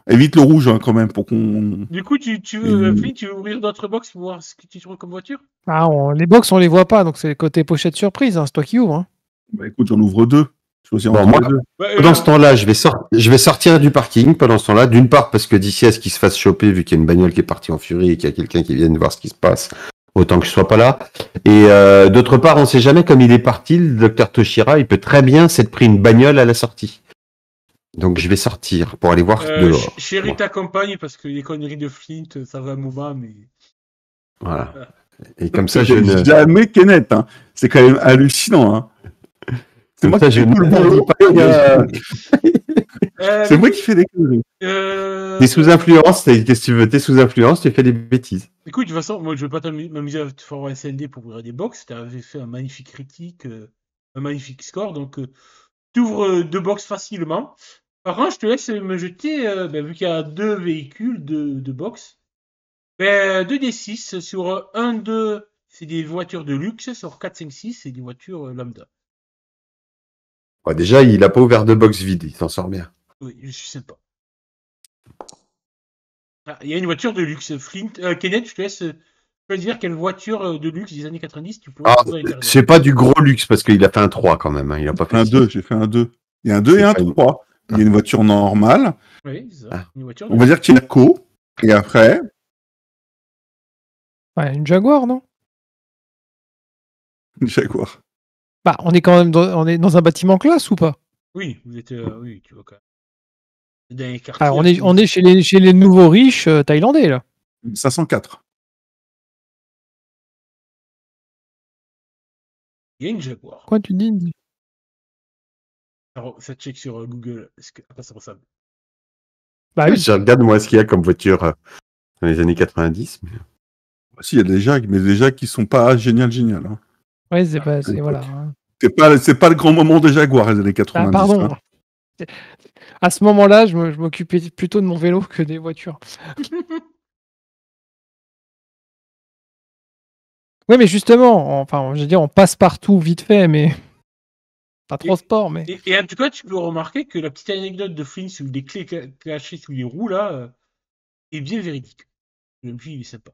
Évite le rouge hein, quand même pour qu'on. Du coup, tu veux, Et- Flynn, tu veux ouvrir d'autres box pour voir ce que tu trouves comme voiture? Ah, les box, on les voit pas, donc c'est le côté pochette surprise. Hein, c'est toi qui ouvres. Hein. Bah écoute, j'en ouvre 2. Choisis Bon, entre moi, les 2. Ouais, pendant ce temps-là, je vais sortir du parking pendant ce temps-là. D'une part, parce que d'ici à ce qu'il se fasse choper, vu qu'il y a une bagnole qui est partie en furie et qu'il y a quelqu'un qui vienne voir ce qui se passe, autant que je sois pas là. Et d'autre part, on sait jamais comme il est parti, le docteur Toshira, il peut très bien s'être pris une bagnole à la sortie. Donc je vais sortir pour aller voir dehors. Chérie t'accompagne parce que les conneries de Flint, ça va un moment, mais. Voilà. Et comme ça, je J'ai ne... jamais Kenneth. Hein. C'est quand même hallucinant. Hein. C'est Comme moi ça, qui je fais tout le ne boulot. dis pas. C'est moi qui fais des conneries. T'es sous influence, qu'est-ce que tu veux? T'es sous influence, tu fais des bêtises. Écoute, de toute façon, moi je vais pas m'amuser à te faire un SND pour ouvrir des box. Tu avais fait un magnifique critique, un magnifique score, donc tu ouvres 2 box facilement. Par contre, je te laisse me jeter, vu qu'il y a 2 véhicules, 2 box, 2d6 sur 1, 2, c'est des voitures de luxe, sur 4, 5, 6, c'est des voitures lambda. Bon, déjà, il a pas ouvert de box vide, il s'en sort bien. Oui, je suis sympa. Ah, il y a une voiture de luxe. Flint, Kenneth, je te laisse choisir quelle voiture de luxe des années 90 tu pourrais Ah, trouver à l'intérieur. c'est pas du gros luxe parce qu'il a fait un 3 quand même, hein. Il a pas fait Un six. 2, j'ai fait un 2. Il y a un 2 et C'est un pas une- 3. Il y a une voiture normale. Oui, c'est ça. Ah. Une voiture de On va dire qu'il y a Co. Et après, Ouais, une Jaguar, non? une Jaguar. Bah, on est quand même on est dans un bâtiment classe ou pas? Oui, vous êtes. Oui, tu vois quand même. Dans les quartiers. Ah, on est chez les nouveaux riches thaïlandais, là. 504. Il y a une Jaguar. Quoi, tu dis? Alors, ça check sur Google. Est-ce que... à quoi ça ressemble? Bah oui. Je regarde moi ce qu'il y a comme voiture dans les années 90. mais- Si, il y a des Jags, mais des Jags qui sont pas génial. Hein. Ouais, c'est pas. C'est, l'époque. voilà. Hein. C'est pas le grand moment des Jaguars, les années 90. Ah, pardon. hein. À ce moment-là, je m'occupais plutôt de mon vélo que des voitures. Oui, mais justement, enfin, je veux dire, on passe partout vite fait, mais pas trop sport, mais. Et en tout cas, tu peux remarquer que la petite anecdote de Flynn sur des clés cachées sous les roues, là, est bien véridique. Le film, il est sympa.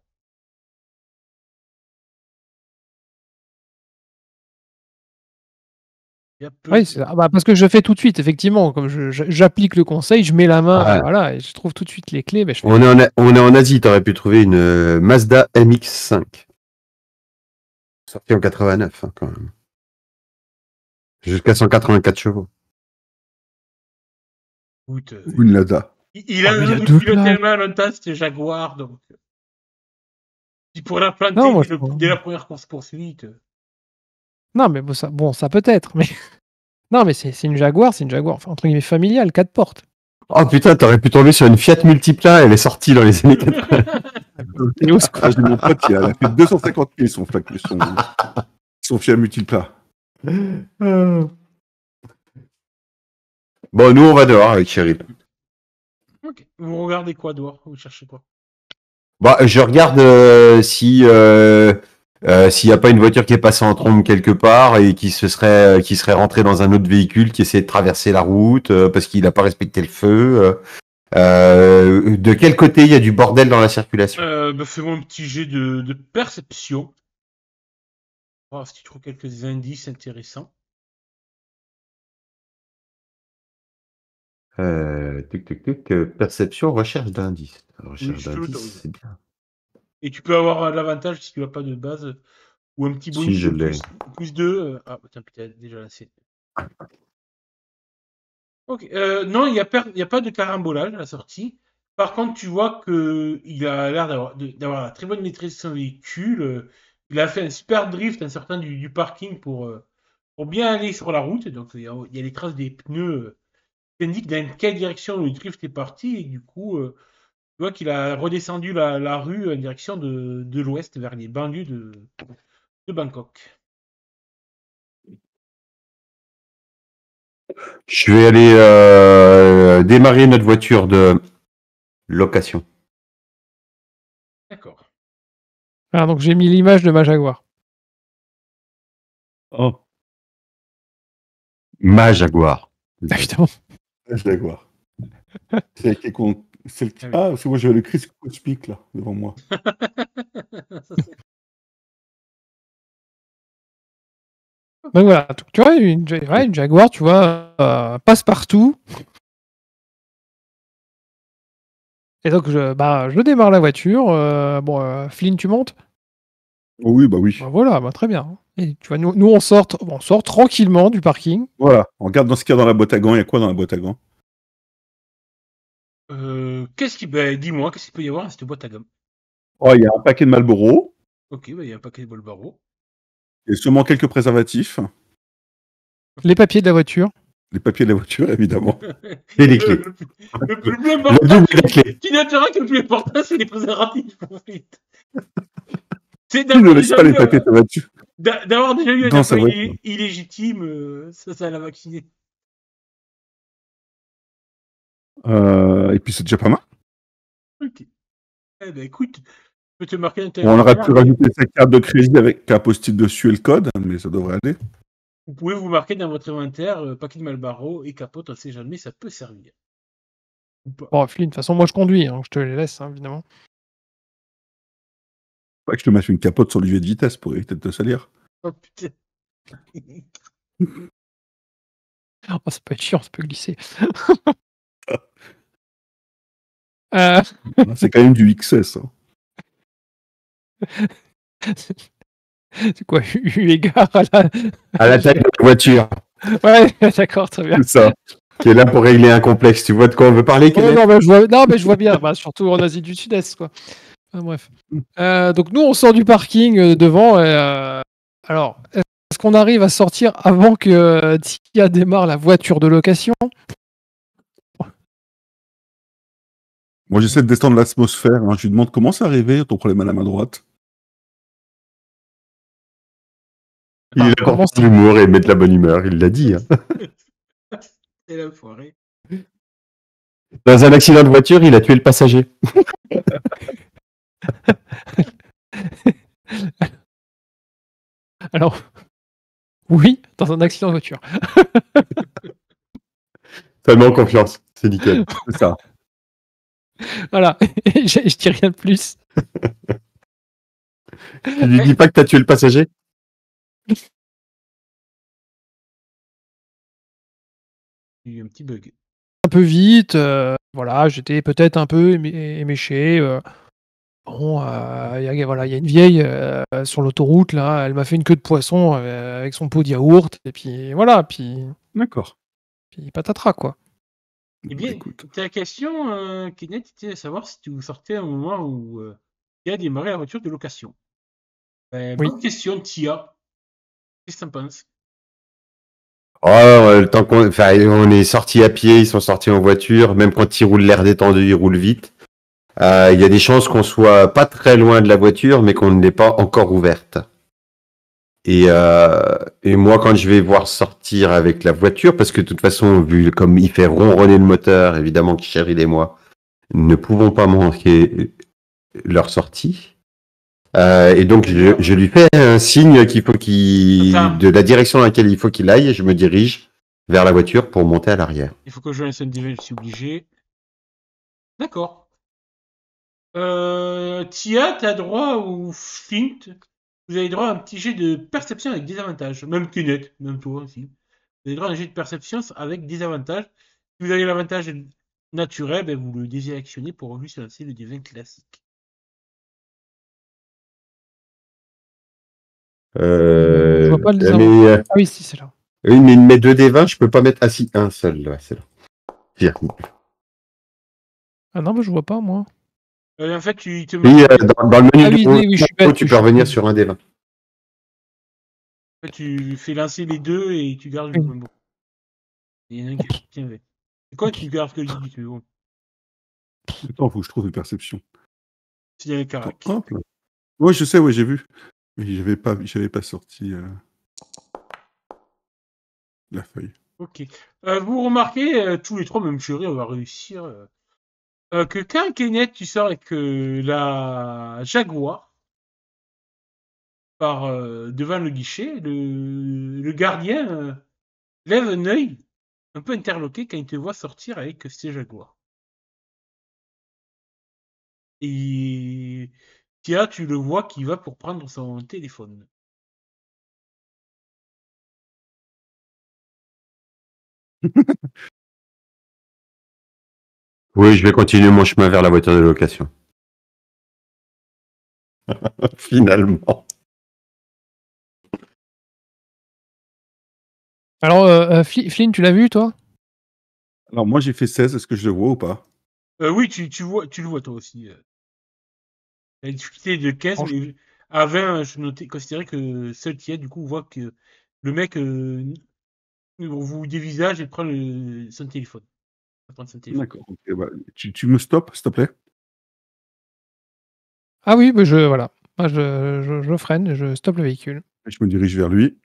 Il y a peu Oui, de- parce que je fais tout de suite, effectivement. Comme j'applique le conseil, je mets la main, Ouais. voilà, et je trouve tout de suite les clés. Ben, je fais... On est en Asie, t'aurais pu trouver une Mazda MX-5. Sortie en 89, hein, quand même. Jusqu'à 184 chevaux. Écoute, Ou une Lada. il a Oh, mais il a eu deux tellement longtemps, c'était Jaguar, donc. Il pourrait la planter Non, moi, dès la première course-poursuite. Non, mais bon, ça peut être. Mais... Non, mais c'est une Jaguar, enfin, entre guillemets familiale, 4 portes. Oh putain, t'aurais pu tomber sur une Fiat Multipla, elle est sortie dans les années 80. Et au secours. Ah, j'ai mon pote, il a fait 250 000 son Fiat Multipla. Bon, nous, on va dehors avec Cheryl. Ok. Vous regardez quoi dehors? Vous cherchez quoi? Bah, je regarde s'il n'y a pas une voiture qui est passée en trombe quelque part et qui serait rentrée dans un autre véhicule qui essaie de traverser la route parce qu'il n'a pas respecté le feu. De quel côté il y a du bordel dans la circulation? Fais-moi un petit jet de perception. On va voir si tu trouves quelques indices intéressants. Perception, recherche d'indices. Recherche je te d'indices, l'autorise. c'est bien. Et tu peux avoir l'avantage si tu n'as pas de base. Ou un petit Si, bonus je de l'ai. plus 2. Ah, putain, déjà lancé. Ok. Non, il n'y a pas de carambolage à la sortie. Par contre, tu vois qu'il a l'air d'avoir la très bonne maîtrise de son véhicule. Il a fait un super drift en sortant du parking pour bien aller sur la route. Donc, il y a les traces des pneus qui indiquent dans quelle direction le drift est parti. Et du coup, tu vois qu'il a redescendu la rue en direction de l'ouest, vers les banlieues de Bangkok. Je vais aller démarrer notre voiture de location. D'accord. Ah, donc j'ai mis l'image de ma Jaguar. Oh, Ma Jaguar. Ah, putain. Jaguar. C'est avec C'est le... Ah oui. Ah, parce que moi j'avais le Chris Cosmic là, devant moi. Ça, c'est- Donc voilà, donc, tu vois, une Jaguar, tu vois, passe partout. Et donc, je démarre la voiture. Flynn, tu montes? Oh oui, bah oui. Bah voilà, bah très bien. Et tu vois, nous on sort tranquillement du parking. Voilà, on regarde dans ce qu'il y a dans la boîte à gants. Il y a quoi dans la boîte à gants? dis-moi, qu'est-ce qu'il peut y avoir dans cette boîte à gomme? Oh, il y a un paquet de Marlboro. Ok, bah, il y a un paquet de Marlboro. Il y a sûrement quelques préservatifs. Les papiers de la voiture. Les papiers de la voiture, évidemment. Et les clés. Le plus Le important, double des clés. tu noteras que le plus important, c'est les préservatifs. C'est Qui ne d'avoir laisse déjà pas les eu, papiers de ta voiture d'avoir déjà eu un dans sa enfant voiture? illégitime, ça l'a vacciné. Et puis c'est déjà pas mal. Ok. Eh ben écoute, je peux te marquer un Bon, on aurait pu mais rajouter sa carte de crédit avec un post-it dessus et le code, mais ça devrait aller. vous pouvez vous marquer dans votre inventaire paquet de Marlboro et capote, on ne sait jamais, ça peut servir. Ou pas. Bon, Flynn, de toute façon, moi je conduis, hein, je te les laisse, hein, évidemment. Pas que je te mette une capote sur le levier de vitesse pour éviter de te salir. Oh putain. Oh, ça peut être chiant, ça peut glisser. Euh, C'est quand même du XS. Hein. c'est quoi, eu égard à la... À la taille de la voiture. Ouais, d'accord, très bien. C'est ça. Qui est là pour régler un complexe. Tu vois de quoi on veut parler, Oh, Kenneth? non, mais je vois bien, bah, surtout en Asie du Sud-Est, quoi. Bref. Donc nous, on sort du parking devant. Alors, est-ce qu'on arrive à sortir avant que Tia démarre la voiture de location? Moi, j'essaie de descendre l'atmosphère. Hein. Je lui demande comment c'est arrivé, ton problème à la main droite. Il Enfin, apporte comment de l'humour et met de la bonne humeur, il l'a dit. Hein. C'est la foirée. Dans un accident de voiture, il a tué le passager. Alors, oui, dans un accident de voiture. Ça met en confiance, c'est nickel. C'est ça. Voilà, je dis rien de plus. Tu lui dis pas que t'as tué le passager? Il y a eu un petit bug. Un peu vite, voilà, j'étais peut-être un peu éméché. Bon, il y a une vieille sur l'autoroute, là, elle m'a fait une queue de poisson avec son pot de yaourt, et puis voilà, puis D'accord. patatras, quoi. Eh bien, Écoute. ta question, Kenneth, était de savoir si tu sortais à un moment où il a démarré la voiture de location. Oui. Bonne question, Tia. Qu'est-ce que t'en penses? Oh, le temps on est sorti à pied, ils sont sortis en voiture. Même quand ils roulent l'air détendu, ils roulent vite. Il y a des chances qu'on soit pas très loin de la voiture, mais qu'on ne l'ait pas encore ouverte. Et moi, quand je vais voir sortir avec la voiture, parce que de toute façon, vu comme il fait ronronner le moteur, évidemment que Cheryl et moi ne pouvons pas manquer leur sortie. Et donc, je lui fais un signe qu'il faut de la direction dans laquelle il faut qu'il aille, et je me dirige vers la voiture pour monter à l'arrière. Il faut que je lance un device, je suis obligé. D'accord. Tia, t'as droit ou Fint, vous avez droit à un petit jet de perception avec des avantages. Même Kenneth, même toi aussi. Vous avez droit à un jet de perception avec des avantages. Si vous avez l'avantage naturel, ben vous le désélectionnez pour juste lancer le D20 classique. Je vois pas le mais, Ah oui, si, c'est là. oui, mais il met 2d20, je peux pas mettre... Ah si, un seul, là, c'est là. Tiens. Ah non, mais je vois pas, moi. En fait, tu te Oui, mets... dans le menu Ah oui, oui, je suis bête, tu peux revenir sur un d20. En fait, tu fais lancer les deux et tu gardes le Oui. même bon. Il y en a un qui tient avec. C'est quoi tu gardes que je dis bon. Attends, faut que je trouve une perception. C'est dans les caracs. Hop là. Ouais, je sais, ouais, j'ai vu. Mais j'avais pas sorti la feuille. Ok. Vous remarquez, tous les trois, même chérie, on va réussir, que quand Kenneth, tu sors avec la Jaguar par devant le guichet, le gardien lève un œil un peu interloqué quand il te voit sortir avec ses Jaguars. Et Tia, tu le vois qui va pour prendre son téléphone. Oui, je vais continuer mon chemin vers la voiture de location. Finalement. Alors, Flynn, tu l'as vu, toi? Alors moi j'ai fait 16, est-ce que je le vois ou pas? Oui, tu le vois toi aussi. Il y a une difficulté de 15, Franchement. mais à 20, je considérais que seul Tia, du coup, voit que le mec vous dévisage et prend son téléphone. Il va prendre son téléphone. D'accord. Ok, bah, tu me stops, s'il te plaît? Ah oui, bah, voilà. Moi, je freine, je stoppe le véhicule. Je me dirige vers lui.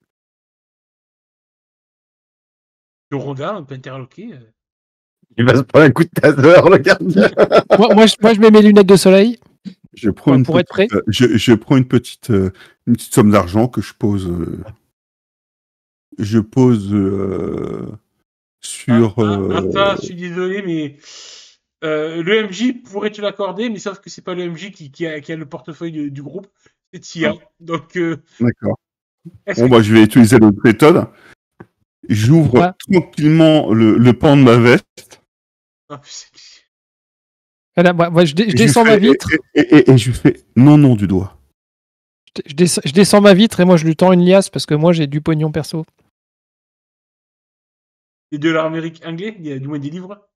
Le regarde, un peu interloqué. Il va se prendre un coup de taser, le gardien. Moi, je mets mes lunettes de soleil Je prends pour être prêt. je prends une petite somme d'argent que je pose. Je pose sur. Attends, je suis désolé, mais le MJ pourrait te l'accorder, mais sauf que c'est pas le MJ qui a le portefeuille du groupe, c'est Tia. Donc, D'accord. est-ce Bon, que bah, je vais utiliser l'autre méthode. J'ouvre Ah. tranquillement le pan de ma veste. Ah, Voilà, moi, je Et descends ma vitre. Et je lui fais non du doigt. Je descends ma vitre et moi, je lui tends une liasse parce que moi, j'ai du pognon perso. les $$ américains anglais, il y a du moins des livres.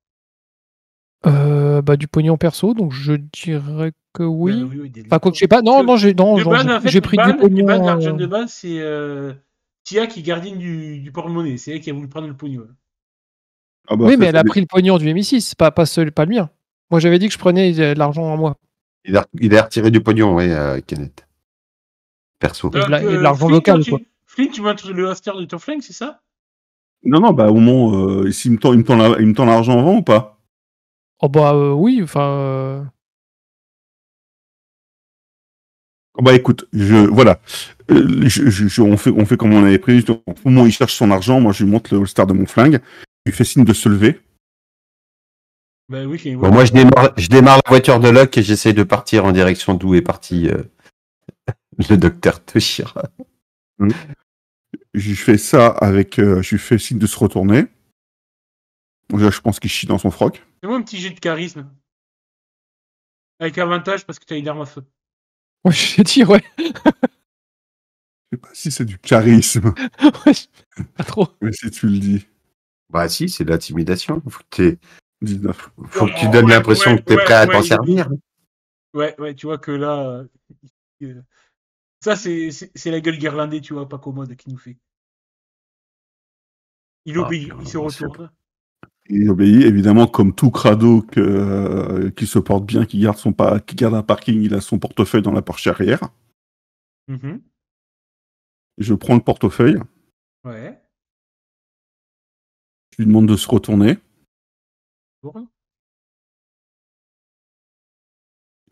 Bah, du pognon perso, donc je dirais que oui. Oui, des Enfin, quoi que livres. je sais pas. Non, De base, en fait, j'ai pris du les pognon. bannes d'argent de base, c'est Tia qui est gardienne du porte-monnaie. C'est elle qui a voulu prendre le pognon. Ah bah, Oui, ça, mais elle ça a dé- pris le pognon du MI6, pas le mien. Moi, j'avais dit que je prenais de l'argent en moi. Il a retiré du pognon, oui, Kenneth. Perso. Et Donc, de l'argent Flynn, local, quoi. Flynn, tu montres le holster de ton flingue, c'est ça? Non, bah au moment, s'il me il me tend l'argent avant ou pas? Oh bah oui, enfin. Oh, bah écoute, voilà. On fait comme on avait prévu. Au moment où il cherche son argent, moi je lui montre le holster de mon flingue. Je lui fais signe de se lever. Ben oui, Bon, moi, je démarre la voiture de Locke et j'essaie de partir en direction d'où est parti le docteur Toshira. Je lui fais ça avec. Je lui fais signe de se retourner. Déjà, je pense qu'il chie dans son froc. Fais-moi un petit jet de charisme. Avec avantage parce que tu as une arme à feu. Ouais, je dit, ouais. Je sais pas si c'est du charisme, Ouais, pas trop. mais si tu le dis. Bah si, c'est de l'intimidation. Faut que 19. tu donnes l'impression que tu es prêt à t'en servir. Ouais, tu vois que là. Ça, c'est la gueule guirlandais, tu vois, pas commode qui nous fait. Il obéit, il se retourne. Il obéit, évidemment, comme tout crado qui se porte bien, qui garde un parking, il a son portefeuille dans la porte arrière. Mhm. Je prends le portefeuille, Ouais. je lui demande de se retourner, Bon.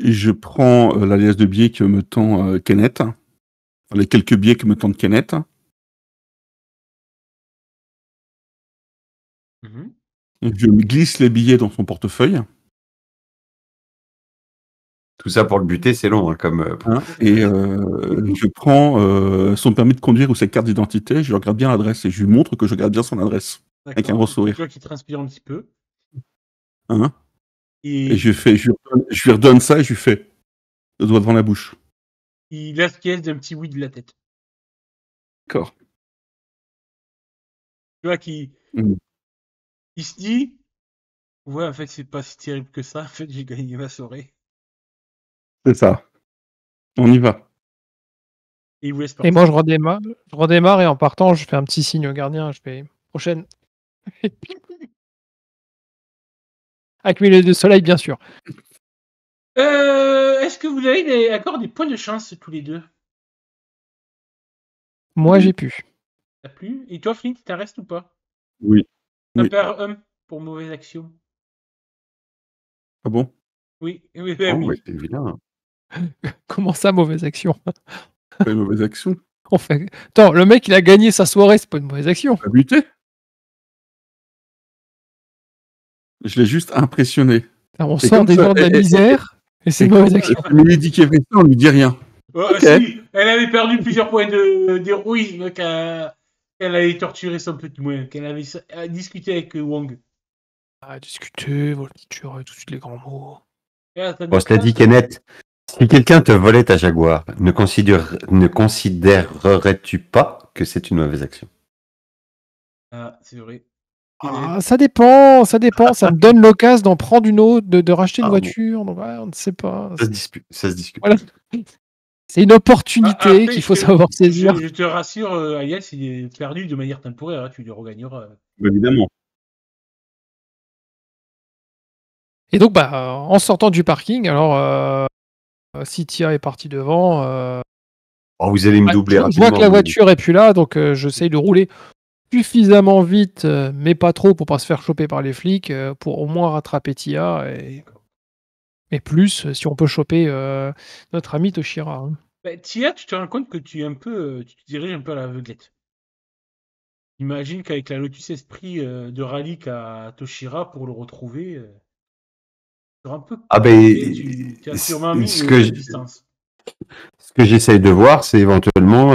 et je prends la liasse de billets que me tend Kenneth, les quelques billets que me tend Kenneth, Mhm. et je glisse les billets dans son portefeuille, Tout ça pour le buter, c'est long, hein, comme. et je prends son permis de conduire ou sa carte d'identité, je regarde bien l'adresse, et je lui montre que je regarde bien son adresse, avec un gros sourire. Tu vois qu'il transpire un petit peu. Hein, et Et je lui redonne ça, et je lui fais le doigt devant la bouche. il acquiesce d'un petit oui de la tête. D'accord. Tu vois qu'il il se dit, ouais, en fait, c'est pas si terrible que ça. En fait, j'ai gagné ma soirée. C'est ça. On y va. Et il vous laisse Et partir. moi, je redémarre et en partant, je fais un petit signe au gardien. Je fais prochaine. Avec mes lunettes de soleil, bien sûr. Est-ce que vous avez encore des points de chance tous les deux? Moi, j'ai pu. T'as plus? Et toi, Flint, t'en restes ou pas? Oui. T'en Oui. perds un pour mauvaise action. Ah bon? Oui. Oh, Oui. ouais, c'est évident. Comment ça, mauvaise action? Pas une mauvaise action. On fait... Attends, le mec, il a gagné sa soirée, c'est pas une mauvaise action. Pas buté. Je l'ai juste impressionné. On Et sort comme des ça- gens de la et- misère. Et c'est une mauvaise action. Mais il dit qu'il fait ça, on lui dit rien. Ouais, Ok. si, elle avait perdu plusieurs points d'héroïsme qu'elle avait torturé son petit moins, qu'elle avait discuté avec Wong. Ah, discuter, voltiture, et tout de suite les grands mots. Et là, t'as Bon, de cela dit, classe. Kenneth, si quelqu'un te volait ta Jaguar, ne considérerais-tu pas que c'est une mauvaise action? Ah, c'est vrai. Ah, ça dépend. Ça me donne l'occasion d'en prendre une autre, de racheter une Ah, bon. voiture. Donc, ouais, on ne sait pas. Ça se discute. Voilà. C'est une opportunité Après, qu'il faut savoir saisir. Je te rassure, Alias, il est perdu de manière temporaire, hein, tu le regagneras. Évidemment. Et donc, en sortant du parking, alors, si Tia est parti devant, Oh, vous allez me doubler je vois rapidement. que la voiture est plus là, donc j'essaye de rouler suffisamment vite, mais pas trop pour pas se faire choper par les flics, pour au moins rattraper Tia et plus si on peut choper notre ami Toshira. Hein. Bah, Tia, tu te rends compte que tu te diriges un peu à l'aveuglette. Imagine qu'avec la Lotus Esprit de rallye qu'a Toshira pour le retrouver, tu seras un peu Ah perturbé, ben, tu as sûrement mis ce une que autre je- distance. ce que j'essaye de voir, c'est éventuellement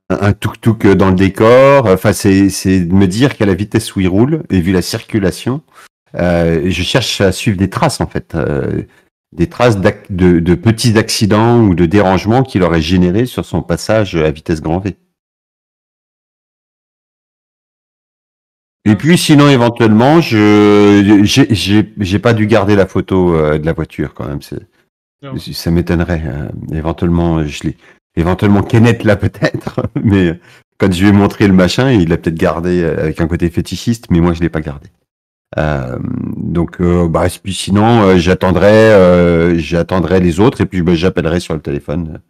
un tuk-tuk dans le décor. Enfin, c'est de me dire qu'à la vitesse où il roule, et vu la circulation, je cherche à suivre des traces, en fait. Des traces de petits accidents ou de dérangements qu'il aurait générés sur son passage à vitesse grand V. Et puis sinon éventuellement, j'ai pas dû garder la photo de la voiture quand même. Non. Ça m'étonnerait. Éventuellement, éventuellement Kenneth l'a peut-être, mais quand je lui ai montré le machin, il l'a peut-être gardé avec un côté fétichiste, mais moi je l'ai pas gardé. Donc puis sinon j'attendrai les autres et puis j'appellerai sur le téléphone.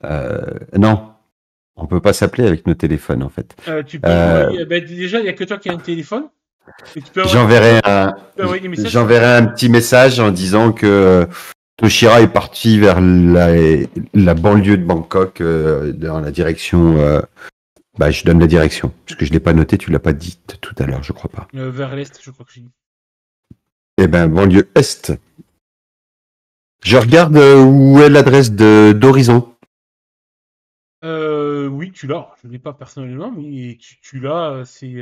Non, on peut pas s'appeler avec nos téléphones en fait. Tu peux envoyer. Déjà, il n'y a que toi qui as un téléphone. Et tu peux J'enverrai envoyer des messages. j'enverrai un petit message en disant que Toshira est parti vers la banlieue de Bangkok dans la direction. Je donne la direction parce que je l'ai pas noté, tu l'as pas dit tout à l'heure, je crois pas. Vers l'est, je crois que j'ai dit. Eh ben banlieue est. Je regarde où est l'adresse d'Horizon. Oui, tu l'as. Je ne l'ai pas personnellement, mais tu l'as. C'est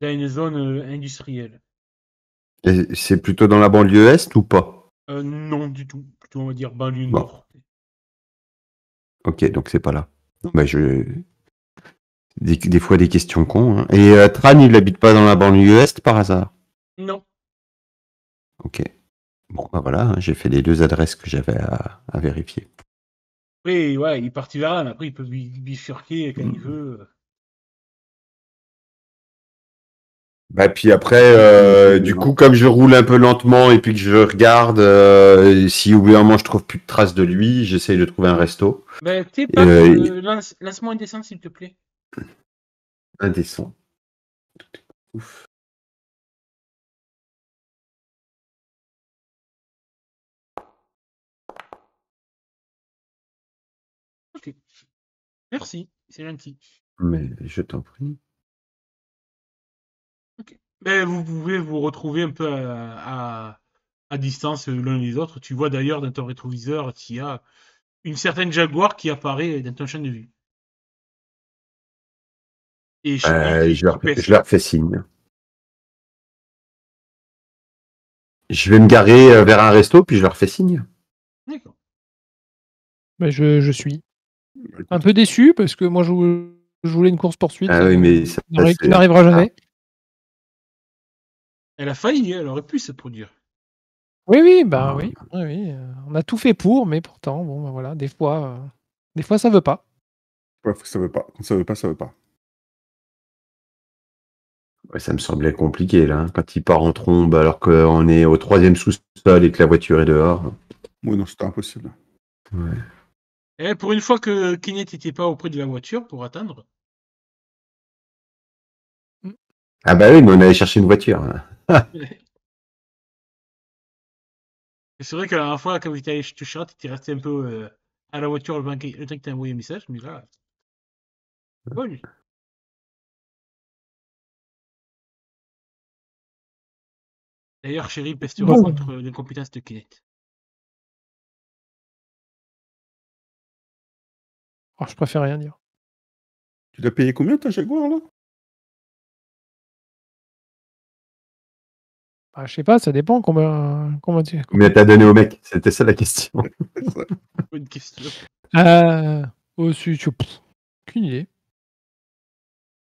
dans une zone industrielle. Et c'est plutôt dans la banlieue est ou pas? Non, du tout. Plutôt, on va dire banlieue Bon. nord. Ok, donc c'est pas là. Des fois des questions cons. Hein. Et Tran, il habite pas dans la banlieue est par hasard? Non. Ok. Bon, voilà, hein, j'ai fait les deux adresses que j'avais à vérifier. Après, ouais, il est parti vers là, mais après, il peut bifurquer quand il veut. Puis après, du coup, comme je roule un peu lentement et puis que je regarde, si au bout d'un moment je trouve plus de traces de lui, j'essaye de trouver un resto. T'es pas. Lance-moi un dessin, s'il te plaît. Indécent. Ouf. Ok. Merci, c'est gentil. Mais je t'en prie. Ok. Vous pouvez vous retrouver un peu à distance l'un des autres. Tu vois d'ailleurs dans ton rétroviseur qu'il y a une certaine Jaguar qui apparaît dans ton champ de vue. Et Je leur fais signe. Je vais me garer vers un resto, puis je leur fais signe. D'accord. Je suis un peu déçu parce que moi je voulais une course-poursuite Ah oui, mais ça, qui n'arrivera jamais. Elle a failli, elle aurait pu se produire. Oui, oui. On a tout fait pour, mais pourtant, voilà, des fois ça veut pas. Ouais, faut que ça veut pas. Quand ça veut pas, ça veut pas. Ouais, ça me semblait compliqué, là. Hein, quand il part en trombe alors qu'on est au 3e sous-sol et que la voiture est dehors. Oui, non, c'était impossible. Ouais. Et pour une fois que Kenneth n'était pas auprès de la voiture pour attendre. Ah bah oui, mais on allait chercher une voiture. C'est vrai que la dernière fois, quand vous étiez allé chez Tushara, tu étais resté un peu à la voiture le temps que tu as envoyé un message, mais là. Bon. D'ailleurs, Chéri pestera Bon. contre l'incompétence de Kenneth. Oh, je préfère rien dire. Tu l'as payé combien ta Jaguar là? Bah, je sais pas, ça dépend combien tu. Combien t'as donné au mec? C'était ça la question. Bonne question. Aucune idée.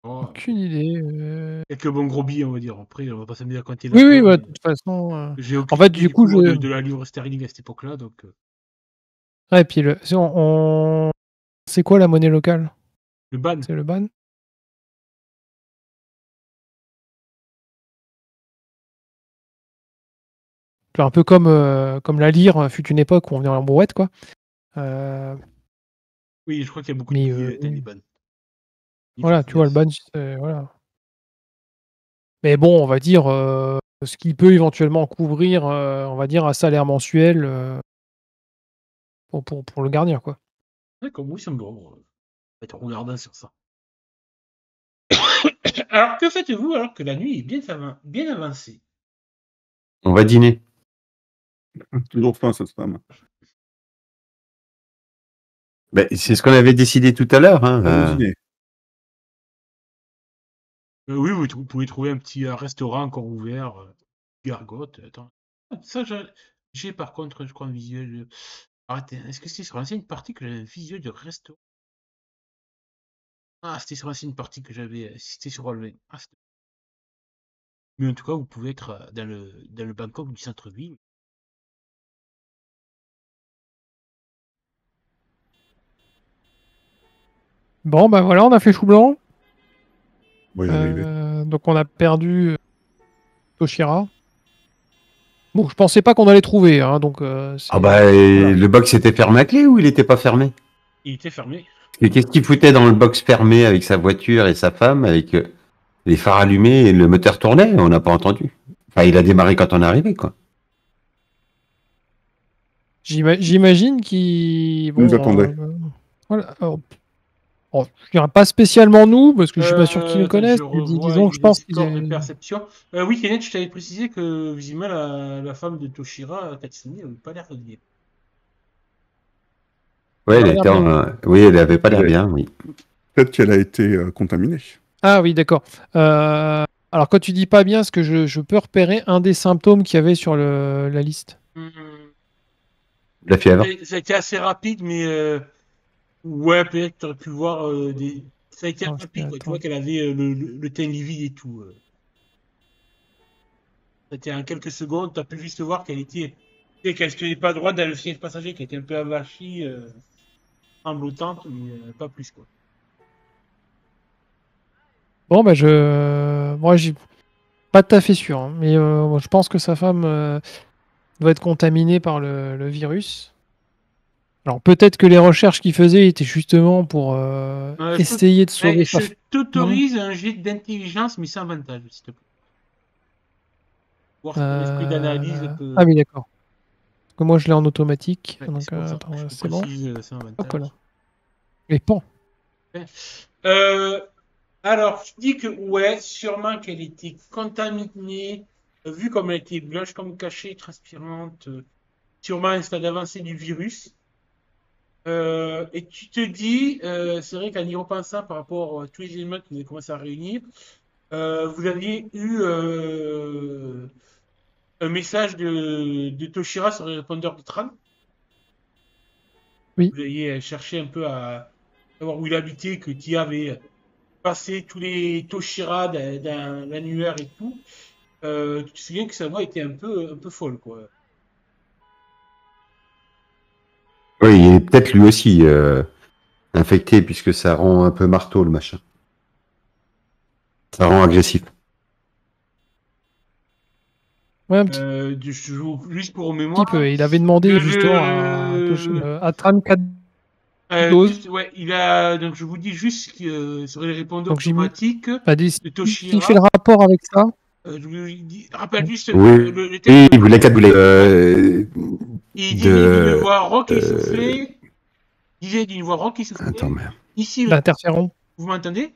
Oh, Aucune idée. quelques bons gros billets, on va dire. Après, on va pas s'amuser à compter Oui, l'argent, ouais, de mais toute façon. j'ai En aucune fait, idée du du coup, cours de la livre sterling à cette époque-là, donc Ouais, et puis c'est quoi la monnaie locale? le ban. C'est le ban? Un peu comme la lire fut une époque où on venait en brouette, quoi. Oui, je crois qu'il y a beaucoup de Mais billets dans les bans. voilà, tu vois, le ban, voilà. Mais bon, on va dire ce qui peut éventuellement couvrir, on va dire, un salaire mensuel pour le gardien, quoi. D'accord, oui, ça me va. On va être regardant sur ça. Alors, que faites-vous alors que la nuit est bien avancée? On va dîner. Toujours faim, cette femme. Ben, c'est ce qu'on avait décidé tout à l'heure. Hein. Allons dîner. Oui, vous pouvez trouver un petit restaurant encore ouvert. Gargote, attends. Ça, j'ai par contre, je crois, un visuel. Arrêtez, est-ce que c'est sur l'ancienne partie que j'avais un visuel de restaurant? Ah, c'était sur l'ancienne partie que j'avais. C'était sur Roll20. Ah, mais en tout cas, vous pouvez être dans le Bangkok du centre-ville. Bon, bah voilà, on a fait chou blanc. On va y arriver. Donc on a perdu Toshira. Bon, je pensais pas qu'on allait trouver, hein, donc Ah bah, voilà. le box était fermé à clé ou il était pas fermé? Il était fermé. Et qu'est-ce qu'il foutait dans le box fermé avec sa voiture et sa femme, avec les phares allumés et le moteur tournait? On n'a pas entendu. Enfin, il a démarré quand on est arrivé, quoi. J'imagine qu'il Nous attendait. voilà. Alors, je dirais pas spécialement nous, parce que je suis pas sûr qu'ils nous Attends, connaissent. je mais revois disons que je pense les qu'ils scores de perception. Oui, Kenneth, je t'avais précisé que visiblement la femme de Toshira, Katsumi, n'avait pas l'air de bien. Ouais, Elle elle a l'air était bien. oui, elle avait pas l'air bien, oui. Peut-être qu'elle a été contaminée. Ah oui, d'accord. Alors quand tu dis pas bien, ce que je peux repérer un des symptômes qu'il y avait sur la liste. La fièvre. Ça a été assez rapide, mais ouais, peut-être que tu aurais pu voir des. Ça a été Attends, rapide, quoi. Tu attends. vois qu'elle avait le teint livide et tout. C'était en quelques secondes, tu as pu juste voir qu'elle qu'elle se tenait pas droite dans le siège passager, qui était un peu avachie, tremblotante, mais pas plus, quoi. Bon, bah moi, j'ai pas tout à fait sûr, hein, mais moi, je pense que sa femme doit être contaminée par le virus. Alors peut-être que les recherches qu'il faisait étaient justement pour essayer de sauver sa Je femme. t'autorise un jet d'intelligence, mais sans avantage, s'il te plaît. Voir si ton esprit d'analyse peut. Ah oui, d'accord. Parce que moi, je l'ai en automatique. Ouais, Donc, c'est pour ça. attends, Je te c'est bon. précise sans avantage. Hop là. Et pan. Alors, je dis que ouais, sûrement qu'elle était contaminée, vu comme elle était blanche comme cachée, transpirante, sûrement un stade avancé du virus. Et tu te dis, c'est vrai qu'en y repensant par rapport à tous les éléments que vous avez commencé à réunir, vous aviez eu un message de Toshira sur le répondeur de Tran. Oui. Vous aviez cherché un peu à savoir où il habitait, que tu avais passé tous les Toshira dans l'annuaire et tout. Tu te souviens que sa voix était un peu folle, quoi. Oui, il est peut-être lui aussi infecté, puisque ça rend un peu marteau, le machin. Ça rend agressif. Ouais, un petit Juste pour mémoire. peu. Il avait demandé justement à Tran 4 doses. Juste, ouais, donc je vous dis juste que sur les répondeurs Donc j'ai mis. automatiques Bah, de il Toshira. fait le rapport avec ça. Je vous rappelle juste Oui, le texte. oui, il voulait cadouler. Il dit d'une voix rock essoufflée. Il disait d'une voix rock essoufflée. Attends, merde. Ici, L'interféron. vous m'entendez?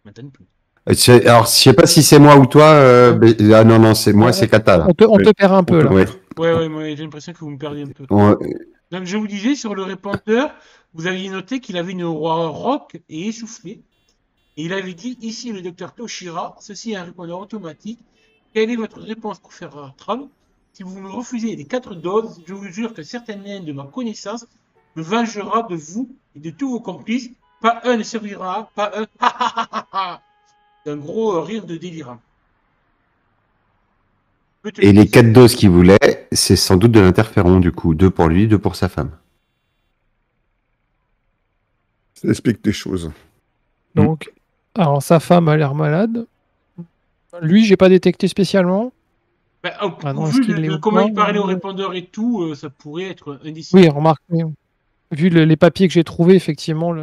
Vous m'entendez plus. Alors, je sais pas si c'est moi ou toi. Ah non, c'est moi, c'est Kata. Là. On te perd un peu là. Ouais. Ouais, moi j'ai l'impression que vous me perdez un peu. Donc je vous disais, sur le répondeur, vous aviez noté qu'il avait une voix rock et essoufflée. Et il avait dit, ici le docteur Toshira, ceci est un répondeur automatique. Quelle est votre réponse pour faire Tram? Si vous me refusez les 4 doses, je vous jure que certaines naines de ma connaissance me vengera de vous et de tous vos complices. Pas un ne survivra, pas un. D'un gros rire de délirant. Et les 4 doses qu'il voulait, c'est sans doute de l'interféron, du coup. 2 pour lui, 2 pour sa femme. Ça explique des choses. Donc, alors sa femme a l'air malade. Lui, j'ai pas détecté spécialement. Vu de comment il parlait au répondeur et tout, ça pourrait être indécis. Oui, remarque. Vu les papiers que j'ai trouvés, effectivement,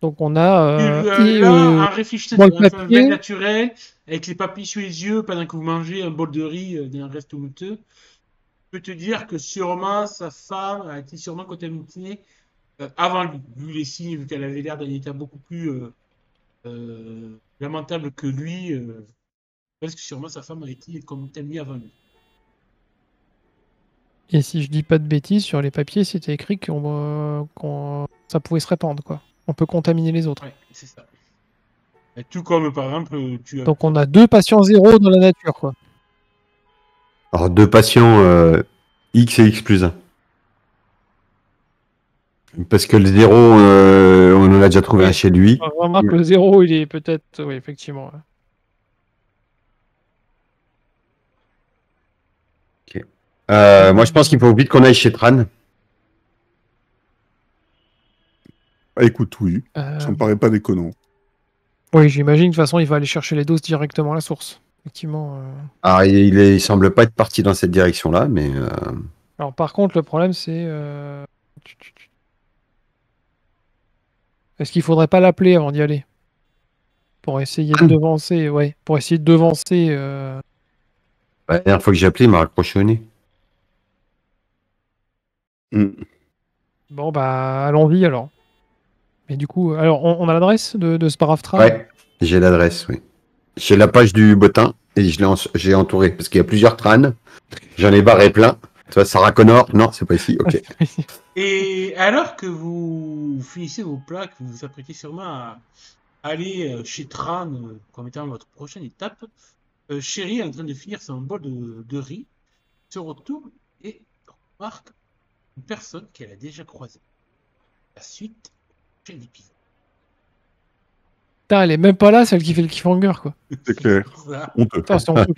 donc on a là, en réfléchissant le sur un papier vin naturel, avec les papilles sous les yeux, pendant que vous mangez un bol de riz d'un resto mouteux, je peux te dire que sûrement sa femme a été sûrement contaminée avant lui, vu les signes, vu qu'elle avait l'air d'un état beaucoup plus lamentable que lui. Parce que sûrement sa femme a été contaminée avant lui. Et si je dis pas de bêtises, sur les papiers, c'était écrit que ça pouvait se répandre, quoi. On peut contaminer les autres. Ouais, c'est ça. Et tout comme, par exemple, tu as... Donc on a 2 patients 0 dans la nature, quoi. Alors, 2 patients X et X plus 1. Parce que le 0, on en a déjà trouvé un chez lui. Remarque, le 0, il est peut-être... Oui, effectivement. Ok. Moi, je pense qu'il faut vite qu'on aille chez Tran. Ah, écoute, oui. Ça me paraît pas déconnant. Oui, j'imagine, de toute façon, il va aller chercher les doses directement à la source. Effectivement. Alors, il semble pas être parti dans cette direction-là, mais... Alors, par contre, le problème, c'est... Est-ce qu'il faudrait pas l'appeler avant d'y aller? Pour essayer de devancer... Ouais, pour essayer de devancer... La dernière fois que j'ai appelé, il m'a raccroché au nez. Bon, bah, allons-y, alors. Mais du coup... Alors, on a l'adresse de ce brave Tran? Ouais, j'ai l'adresse, oui. J'ai la page du bottin, et j'ai entouré, parce qu'il y a plusieurs Tran. J'en ai barré plein. Tu vois, Sarah Connor, non, c'est pas ici, ok. Et alors que vous finissez vos plats, que vous vous apprêtez sûrement à aller chez Tran comme étant votre prochaine étape, Chéri est en train de finir son bol de riz, se retourne et remarque une personne qu'elle a déjà croisée. La suite, chez l'épisode. Putain, elle est même pas là, celle qui fait le cliffhanger, quoi. C'est clair. Voilà. Honteux. Putain, c'est honteux.